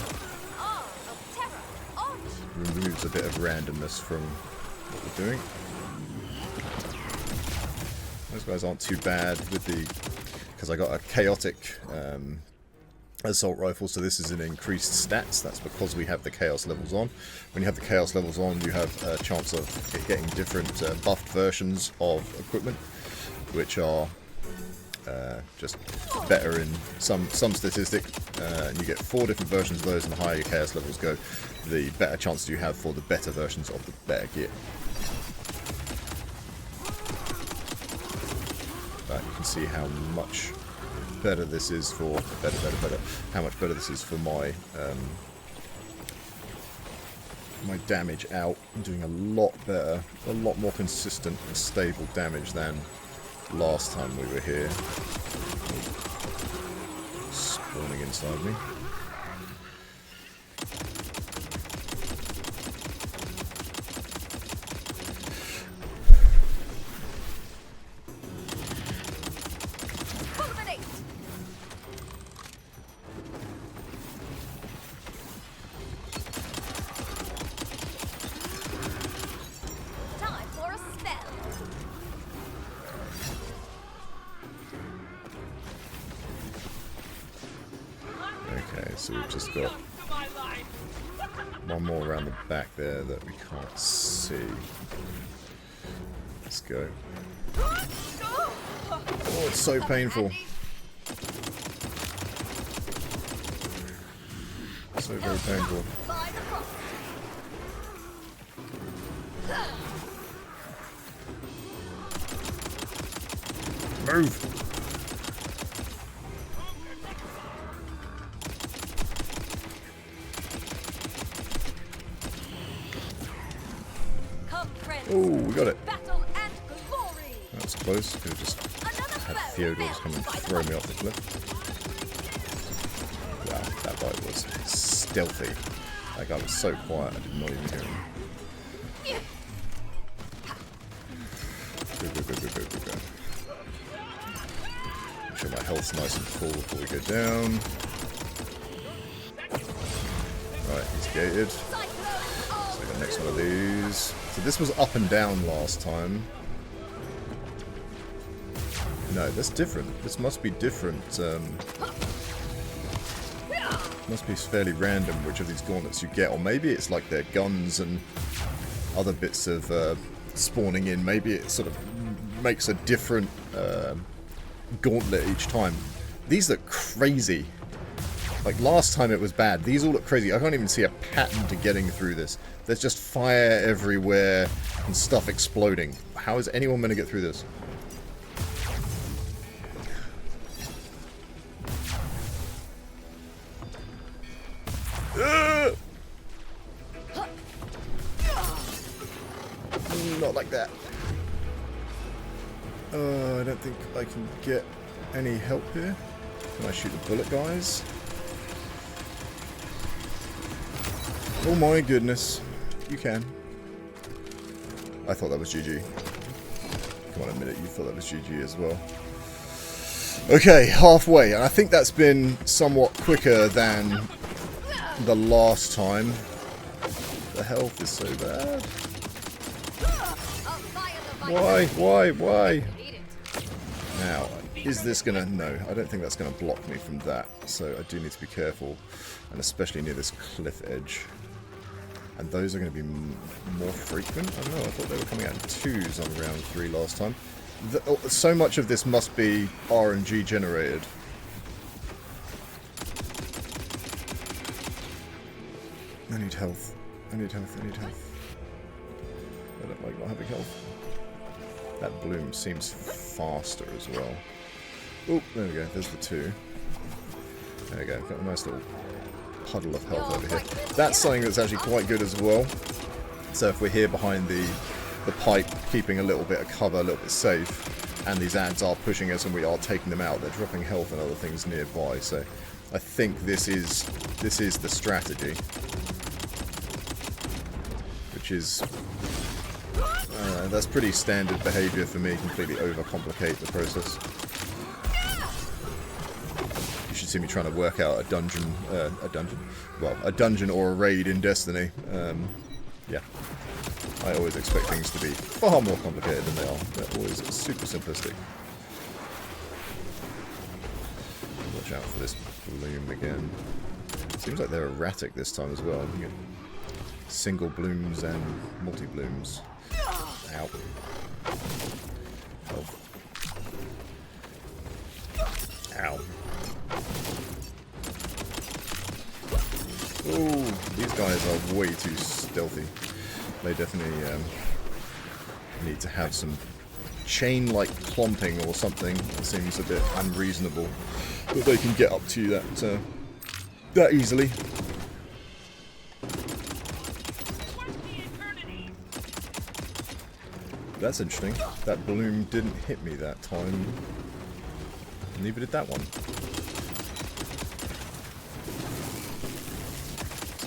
Ah, of terror. Orange. Removes a bit of randomness from what we're doing. Those guys aren't too bad with the, because I got a chaotic assault rifle, so this is an increased stats. That's because we have the chaos levels on. When you have the chaos levels on, you have a chance of getting different buffed versions of equipment, which are just better in some statistic. And you get 4 different versions of those, and the higher your chaos levels go, the better chances you have for the better versions of the better gear. But you can see how much better this is for how much better this is for my my damage out. I'm doing a lot better, a lot more consistent and stable damage than last time we were here. Spawning inside me. So we've just got one more around the back there that we can't see. Let's go. Oh, it's so painful. So very painful. Move! Oh, we got it. That's close. Could have just had FYODOR just come and throw me off the cliff. Wow, that guy was stealthy. That guy was so quiet, I did not even hear him. Go. Make sure my health's nice and full before we go down. Right, he's gated. So I got the next one of these. So this was up and down last time. No, that's different. This must be different. Must be fairly random which of these gauntlets you get. Or maybe it's like their guns and other bits of spawning in. Maybe it sort of makes a different gauntlet each time. These look crazy. Like last time it was bad. These all look crazy. I can't even see a pattern to getting through this. There's just fire everywhere and stuff exploding. How is anyone going to get through this? Not like that. I don't think I can get any help here. Can I shoot the bullet guys? Oh my goodness. You can. I thought that was GG. Come on, admit it, you thought that was GG as well. Okay, halfway. And I think that's been somewhat quicker than the last time. The health is so bad. Why? Now, is this gonna... No, I don't think that's gonna block me from that. So I do need to be careful. And especially near this cliff edge. And those are going to be more frequent? I don't know, I thought they were coming out in 2s on round 3 last time. So much of this must be RNG generated. I need health. I need health, I need health. I don't like not having health. That bloom seems faster as well. Oh, there we go, there's the 2. There we go, got a nice little puddle of health over here. That's something that's actually quite good as well. So if we're here behind the pipe, keeping a little bit of cover, a little bit safe, and these ads are pushing us and we are taking them out, they're dropping health and other things nearby. So I think this is the strategy, which is that's pretty standard behaviour for me. Completely overcomplicate the process. You should see me trying to work out a dungeon or a raid in Destiny. Yeah. I always expect things to be far more complicated than they are. They're always super simplistic. Watch out for this bloom again. Seems like they're erratic this time as well. You get single blooms and multi-blooms. Ow. Health. Ow. Oh, these guys are way too stealthy. They definitely need to have some chain-like clomping or something. It seems a bit unreasonable that they can get up to you that easily. That's interesting. That bloom didn't hit me that time. Neither did that one.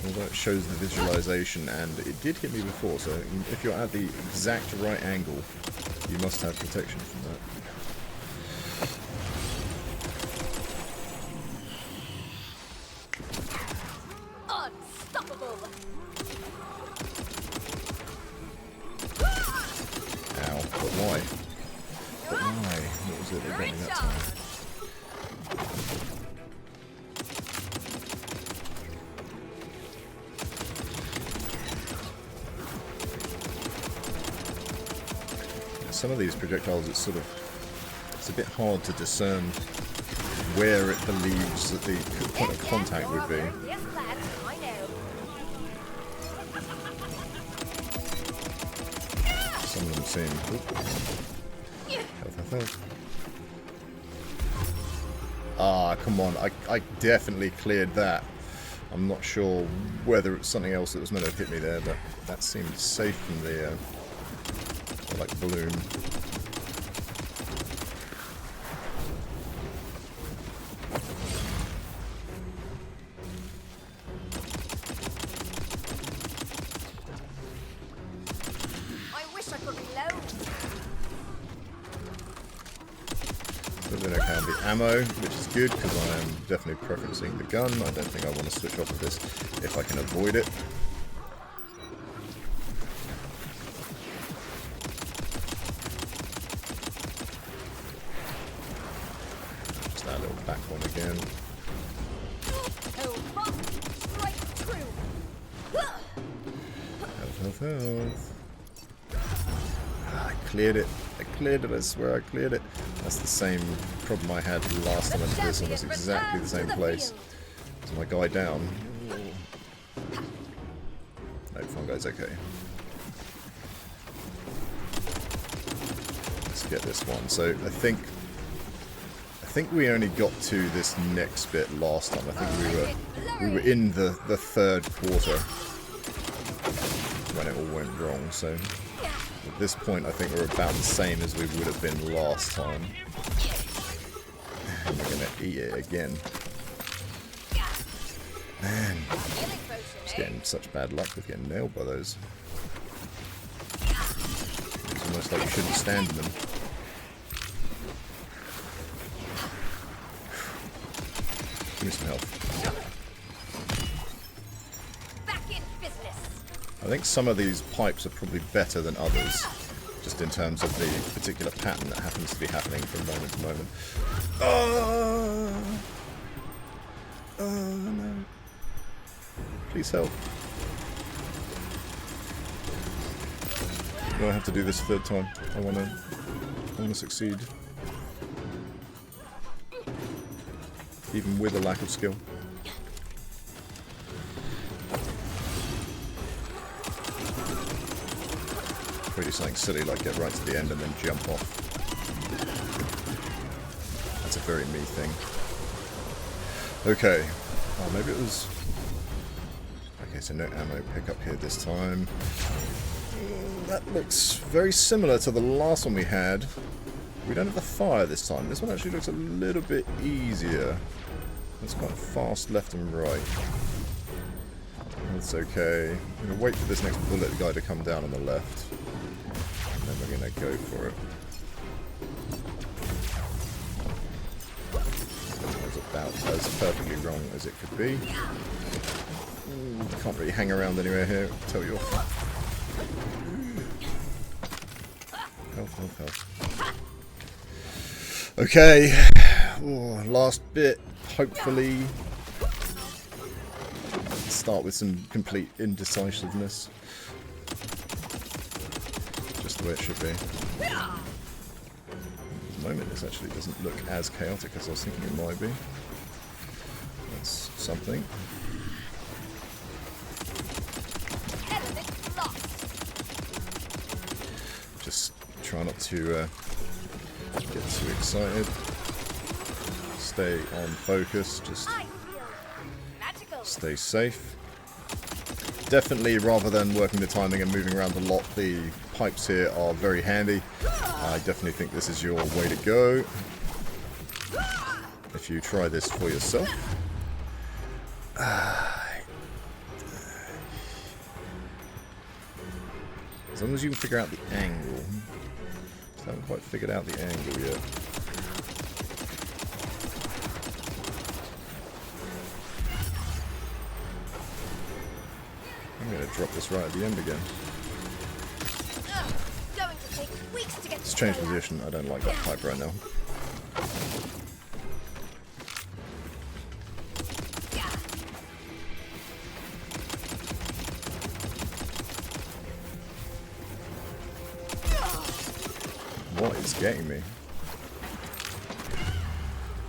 Although it shows the visualization, and it did hit me before, so if you're at the exact right angle, you must have protection from that. Unstoppable. Ow, but why? But why? What was it that got me that time? Some of these projectiles, it's a bit hard to discern where it believes that the point of contact would be. Yes, lad, I know. Some of them seem... Health. Ah, come on, I definitely cleared that. I'm not sure whether it's something else that was meant to hit me there, but that seemed safe from the... like bloom. I wish I could reload. So then I can have the ammo, which is good because I am definitely preferencing the gun. I don't think I want to switch off of this if I can avoid it. Back one again. Health. I cleared it. I swear I cleared it. That's the same problem I had last time I did this, almost exactly the same place. Is my guy down? No, fun guy's okay. Let's get this one. So I think we only got to this next bit last time. I think we were in the third quarter when it all went wrong. So at this point, I think we're about the same as we would have been last time. And we're gonna eat it again. Man, just getting such bad luck with getting nailed by those. It's almost like you shouldn't stand in them. Give me some health. Back in business. I think some of these pipes are probably better than others. just in terms of the particular pattern that happens to be happening from moment to moment. Oh no. Please help. Do I have to do this a third time? I wanna succeed. Even with a lack of skill. Probably do something silly like get right to the end and then jump off. That's a very me thing. Okay. Oh, maybe it was... Okay, so no ammo pickup here this time. That looks very similar to the last one we had. We don't have the fire this time. This one actually looks a little bit easier. It's quite fast left and right. That's okay. I'm going to wait for this next bullet guy to come down on the left. And then we're going to go for it. That was about as perfectly wrong as it could be. Can't really hang around anywhere here, I'll tell you off. Health, health, health. Okay. Oh, last bit. Hopefully. Start with some complete indecisiveness. Just the way it should be. At the moment, this actually doesn't look as chaotic as I was thinking it might be. That's something. Just try not to get too excited. Stay on focus, just stay safe. Definitely, rather than working the timing and moving around a lot, the pipes here are very handy. I definitely think this is your way to go. If you try this for yourself. As long as you can figure out the angle. I haven't quite figured out the angle yet. I'm going to drop this right at the end again. Let's change position. I don't like that pipe right now. What is getting me?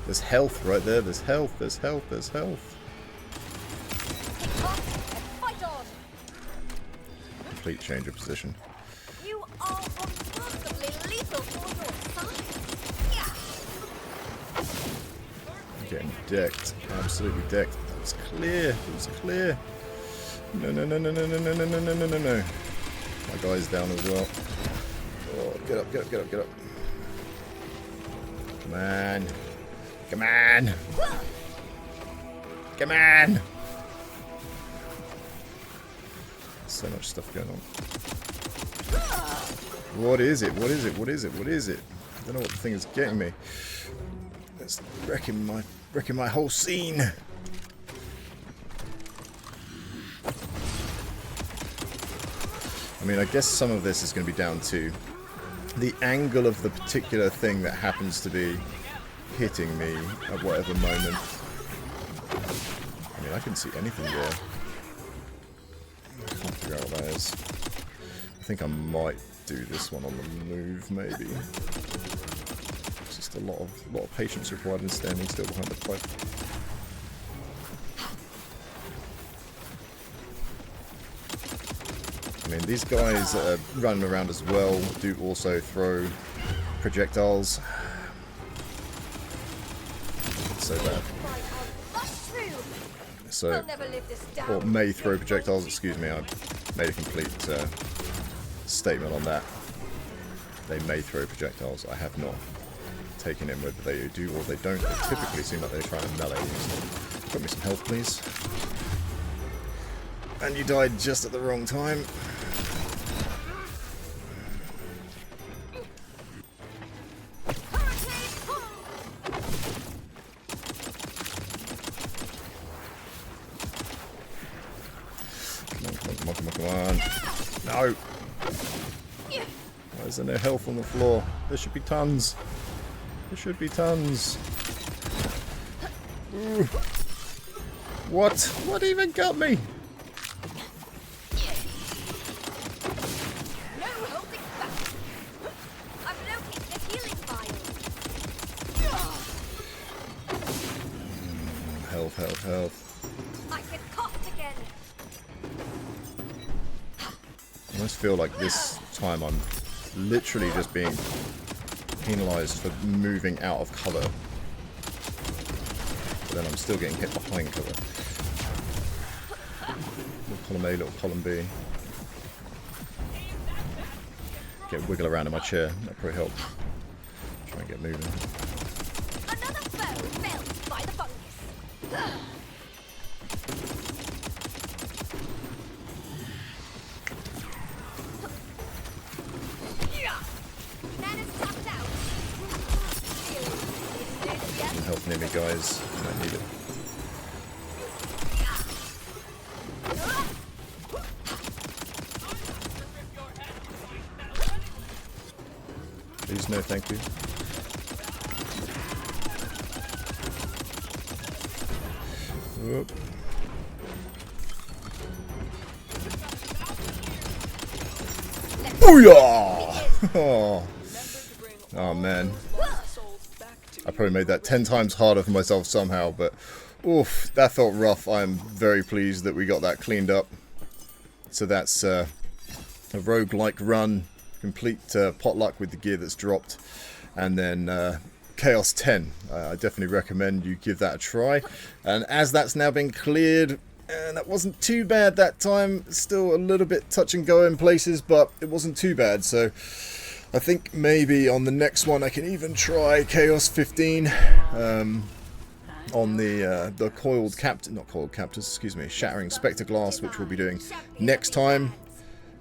There's health right there. There's health. There's health. There's health. Complete change of position. You are remarkably lethal for your size. I'm getting decked. Absolutely decked. That was clear. It was clear. No, no, no, no, no, no, no, no, no, no, no, no. My guy's down as well. Oh, get up, get up, get up, get up. Come on. Come on. Come on. So much stuff going on. What is it? What is it? What is it? What is it? I don't know what the thing is getting me. It's wrecking my whole scene. I mean, I guess some of this is going to be down to the angle of the particular thing that happens to be hitting me at whatever moment. I mean, I can see anything there. I can't figure out what that is. I think I might do this one on the move, maybe. It's just a lot of patience required in standing still behind the pipe. I mean, these guys that are running around as well do also throw projectiles. So bad. So, or may throw projectiles, excuse me, I made a complete statement on that. They may throw projectiles, I have not taken in whether they do or they don't. They typically seem like they try and melee. Got me some health, please. And you died just at the wrong time. Come on. No! Why is there no health on the floor? There should be tons. There should be tons. Ooh. What? What even got me? No holding back. I've located the healing vial. Health, health, health. I can cough again. I almost feel like this time I'm literally just being penalised for moving out of cover. But then I'm still getting hit behind cover. Little column A, little column B. Get wiggle around in my chair. That probably help. Try and get moving. Another foe felled by the fungus. Nana's tapped out. Some help near me, guys. I don't need it. Please, no, thank you. Whoop. Booyah! Oh man. I probably made that 10 times harder for myself somehow, but oof, that felt rough. I'm very pleased that we got that cleaned up. So that's a roguelike run, complete potluck with the gear that's dropped, and then Chaos 10. I definitely recommend you give that a try. And as that's now been cleared, and that wasn't too bad that time, still a little bit touch and go in places, but it wasn't too bad. So I think maybe on the next one I can even try Chaos 15 on the coiled captors, not coiled captors, excuse me, Shattering Spectre Glass, which we'll be doing next time.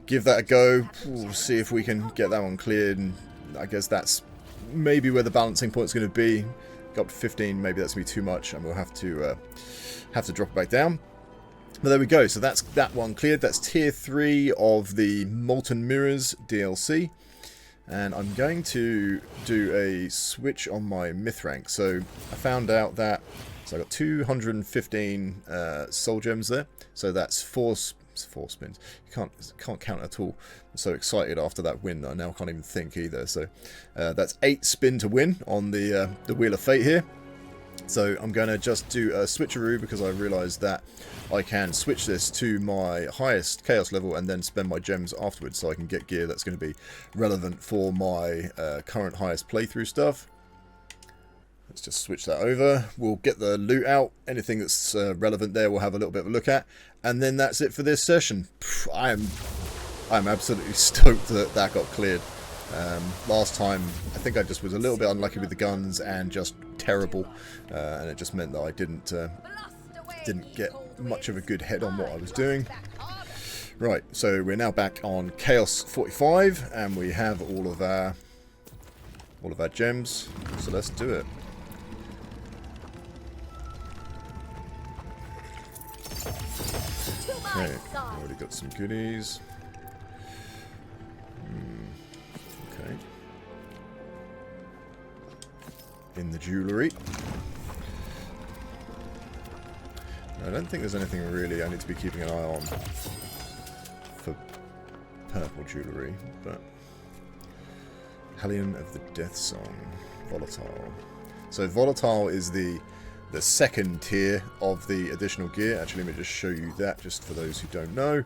Give that a go. We'll see if we can get that one cleared, and I guess that's maybe where the balancing point's going to be. Go up to 15, maybe that's going to be too much, and we'll have to drop it back down. But there we go. So that's that one cleared. That's tier 3 of the Molten Mirrors DLC. And I'm going to do a switch on my myth rank. So I found out that, so I got 215 soul gems there. So that's four spins. You can't count at all. I'm so excited after that win that I now can't even think either. So that's 8 spin to win on the Wheel of Fate here. So I'm going to just do a switcheroo because I realised that I can switch this to my highest chaos level and then spend my gems afterwards, so I can get gear that's going to be relevant for my current highest playthrough stuff. Let's just switch that over. We'll get the loot out. Anything that's relevant there we'll have a little bit of a look at. And then that's it for this session. I'm absolutely stoked that that got cleared. Last time I think I just was a little bit unlucky with the guns and just terrible, and it just meant that I didn't get much of a good head on what I was doing. Right, so we're now back on Chaos 45 and we have all of our gems, so let's do it. Okay, already got some goodies. Okay. In the jewellery. I don't think there's anything really I need to be keeping an eye on for purple jewellery, but Hellion of the Death Song, Volatile. So Volatile is the second tier of the additional gear. Actually, let me just show you that, just for those who don't know.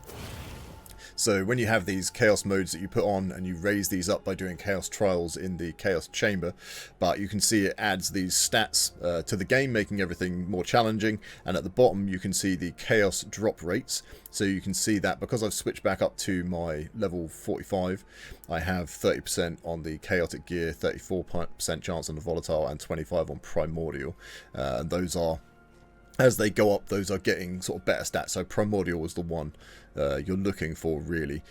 So when you have these chaos modes that you put on, and you raise these up by doing chaos trials in the chaos chamber, but you can see it adds these stats to the game, making everything more challenging. And at the bottom you can see the chaos drop rates, so you can see that because I've switched back up to my level 45, I have 30% on the chaotic gear, 34% chance on the volatile, and 25 on primordial. And those are, as they go up, those are getting sort of better stats. So primordial was the one you're looking for, really,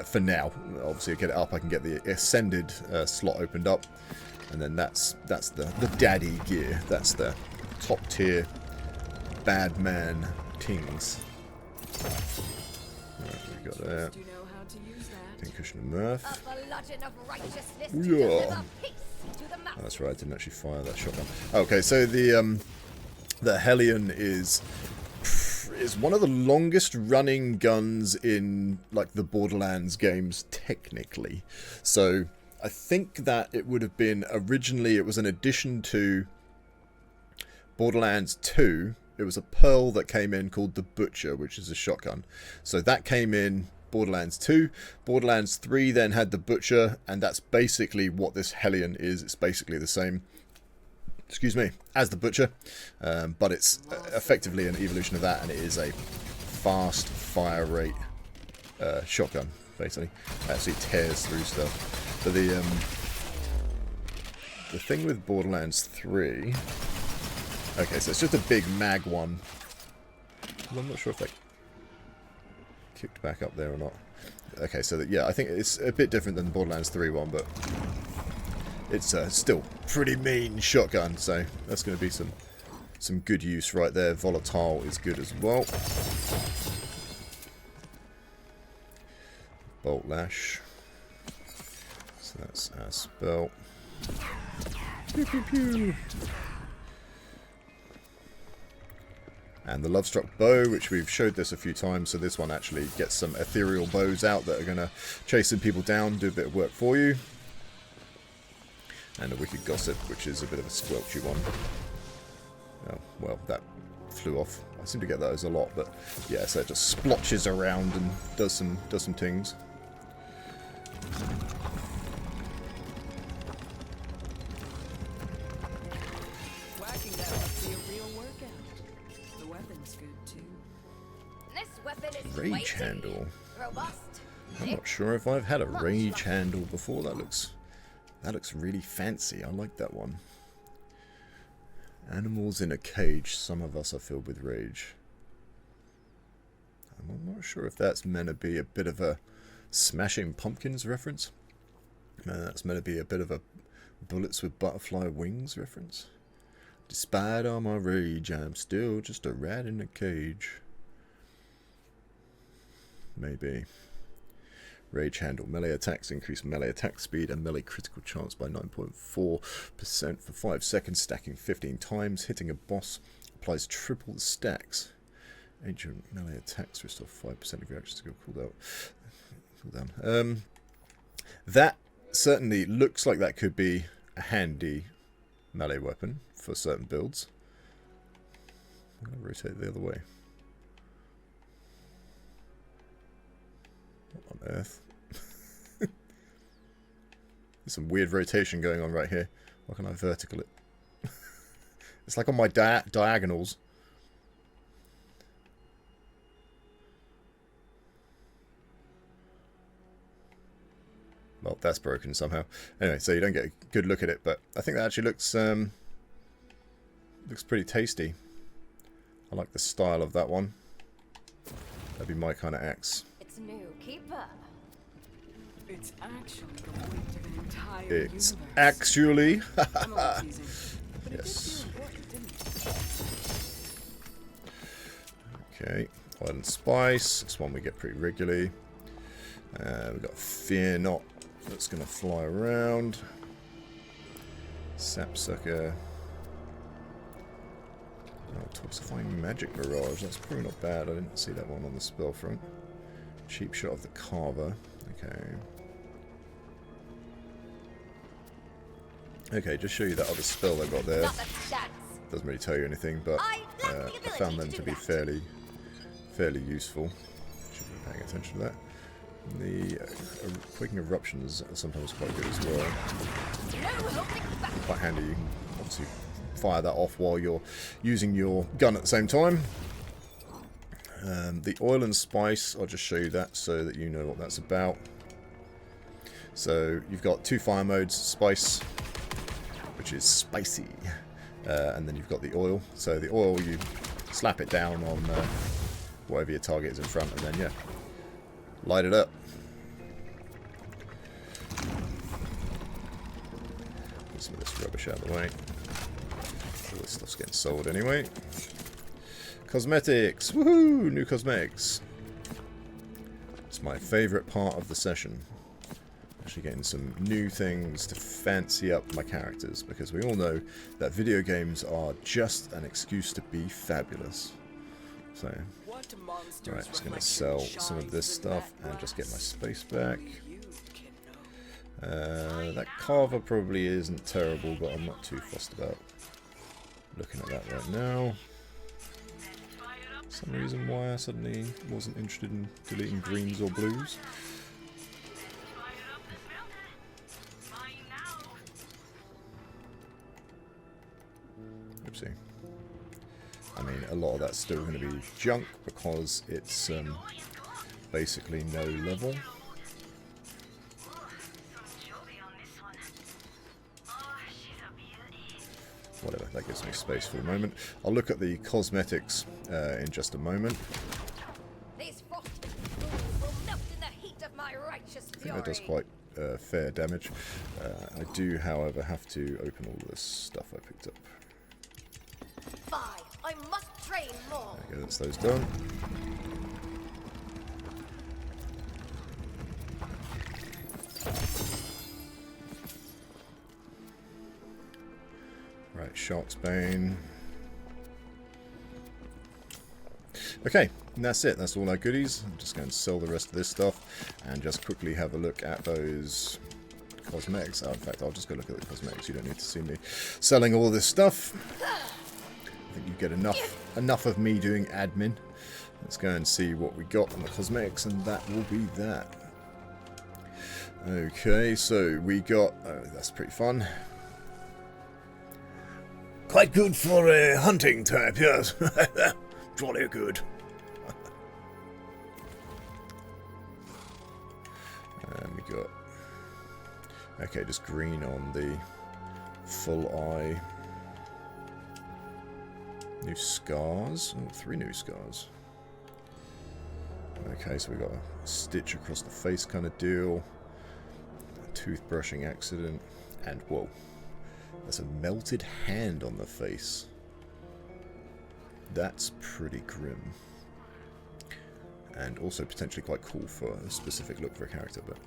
for now. Obviously, I get it up, I can get the ascended slot opened up, and then that's the daddy gear. That's the top tier bad man tings. Right, we got that. Pincushion of Mirth. A bludgeon of righteousness to Yeah. deliver peace to the mountain. Oh, that's right, I didn't actually fire that shotgun. Okay, so the Hellion is one of the longest running guns in like the Borderlands games technically. So I think that it would have been originally, it was an addition to Borderlands 2. It was a pearl that came in called the Butcher, which is a shotgun. So that came in Borderlands 2. Borderlands 3 then had the Butcher, and that's basically what this Hellion is. It's basically the same, excuse me, as the Butcher, but it's effectively an evolution of that, and it is a fast fire rate shotgun, basically. It actually tears through stuff. But the thing with Borderlands 3... Okay, so it's just a big mag one. I'm not sure if they kicked back up there or not. Okay, so that, yeah, I think it's a bit different than the Borderlands 3 one, but it's still pretty mean shotgun, so that's going to be some good use right there. Volatile is good as well. Bolt Lash. So that's our spell. Pew, pew, pew. And the Lovestruck Bow, which we've showed this a few times, so this one actually gets some ethereal bows out that are going to chase some people down, do a bit of work for you. And a Wicked Gossip, which is a bit of a squelchy one. Oh, well, that flew off. I seem to get those a lot, but yeah, so it just splotches around and does some things. Whacking that must be a real workout. The weapon's good too. This weapon is Rage weighty, Handle. robust. I'm not sure if I've had a Rage Handle before. That looks really fancy. I like that one. Animals in a cage. Some of us are filled with rage. I'm not sure if that's meant to be a bit of a Smashing Pumpkins reference. That's meant to be a bit of a Bullets with Butterfly Wings reference. Despite all my rage, I'm still just a rat in a cage. Maybe. Rage Handle. Melee attacks increase melee attack speed and melee critical chance by 9.4% for 5 seconds, stacking 15 times. Hitting a boss applies triple the stacks. Ancient melee attacks restore 5% of your action skill cooldown. That certainly looks like that could be a handy melee weapon for certain builds. I'm going to rotate it the other way. What on earth? There's some weird rotation going on right here. Why can't I vertical it? It's like on my diagonals. Well, that's broken somehow. Anyway, so you don't get a good look at it, but I think that actually looks pretty tasty. I like the style of that one. That'd be my kind of axe. It's new. Keep up. It's actually the weight of an entire It's universe. actually... I'm only teasing. But Yes. it did feel important, didn't it? Okay, Oil and Spice. This one we get pretty regularly. We've got Fear Not. That's going to fly around. Sapsucker. Oh, Toxifying Magic Mirage. That's probably not bad. I didn't see that one on the spell front. Cheap Shot of the Carver. Okay. Okay, just show you that other spell I got there. Not the chance. Doesn't really tell you anything, but I lack the I ability found to them do to be that. fairly useful. Should be paying attention to that. The Quaking Eruptions are sometimes quite good as well. No holding back. Quite handy. You can obviously fire that off while you're using your gun at the same time. The Oil and Spice, I'll just show you that so that you know what that's about. So you've got 2 fire modes, Spice, which is spicy, and then you've got the oil. So the oil, you slap it down on whatever your target is in front, and then yeah, light it up. Get some of this rubbish out of the way. All this stuff's getting sold anyway. Cosmetics! Woohoo! New cosmetics. It's my favourite part of the session. Actually getting some new things to fancy up my characters, because we all know that video games are just an excuse to be fabulous. So, right, just going to sell some of this stuff and just get my space back. That carver probably isn't terrible, but I'm not too fussed about looking at that right now. Some reason why I suddenly wasn't interested in deleting greens or blues. Oopsie. I mean, a lot of that's still going to be junk because it's basically no level. Whatever, that gives me space for the moment. I'll look at the cosmetics in just a moment. These frosty fools will melt in the heat of my righteous I think fury. that does quite fair damage. I do, however, have to open all this stuff I picked up. Fine, I must train more. There we go, that's those done. Right, Shark's Bane. Okay, and that's it. That's all our goodies. I'm just going to sell the rest of this stuff and just quickly have a look at those cosmetics. Oh, in fact, I'll just go look at the cosmetics. You don't need to see me selling all this stuff. I think you get enough of me doing admin. Let's go and see what we got on the cosmetics, and that will be that. Okay, so we got... Oh, that's pretty fun. Quite good for a hunting type, yes. Jolly good. And we got... Okay, just green on the full eye. New scars. Oh, 3 new scars. Okay, so we got a stitch across the face kind of deal. A toothbrushing accident. And, whoa. There's a melted hand on the face. That's pretty grim. And also potentially quite cool for a specific look for a character, but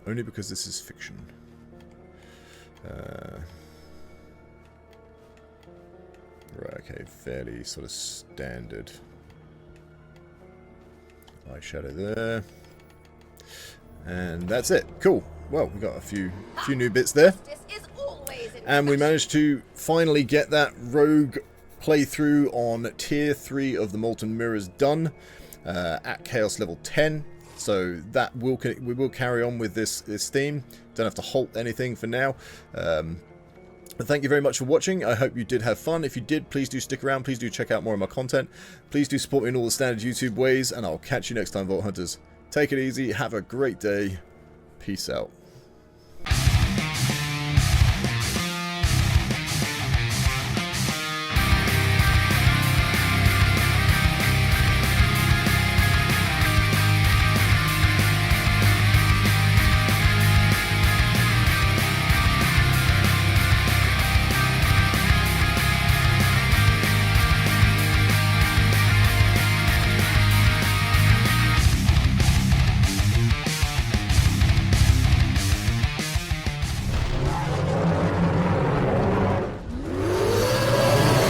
only because this is fiction. Right, okay, fairly sort of standard eyeshadow there. And that's it. Cool. Well, we got a few new bits there. And we managed to finally get that rogue playthrough on tier 3 of the Molten Mirrors done at Chaos level 10. So that we will carry on with this theme. Don't have to halt anything for now. But thank you very much for watching. I hope you did have fun. If you did, please do stick around. Please do check out more of my content. Please do support me in all the standard YouTube ways. And I'll catch you next time, Vault Hunters. Take it easy. Have a great day. Peace out.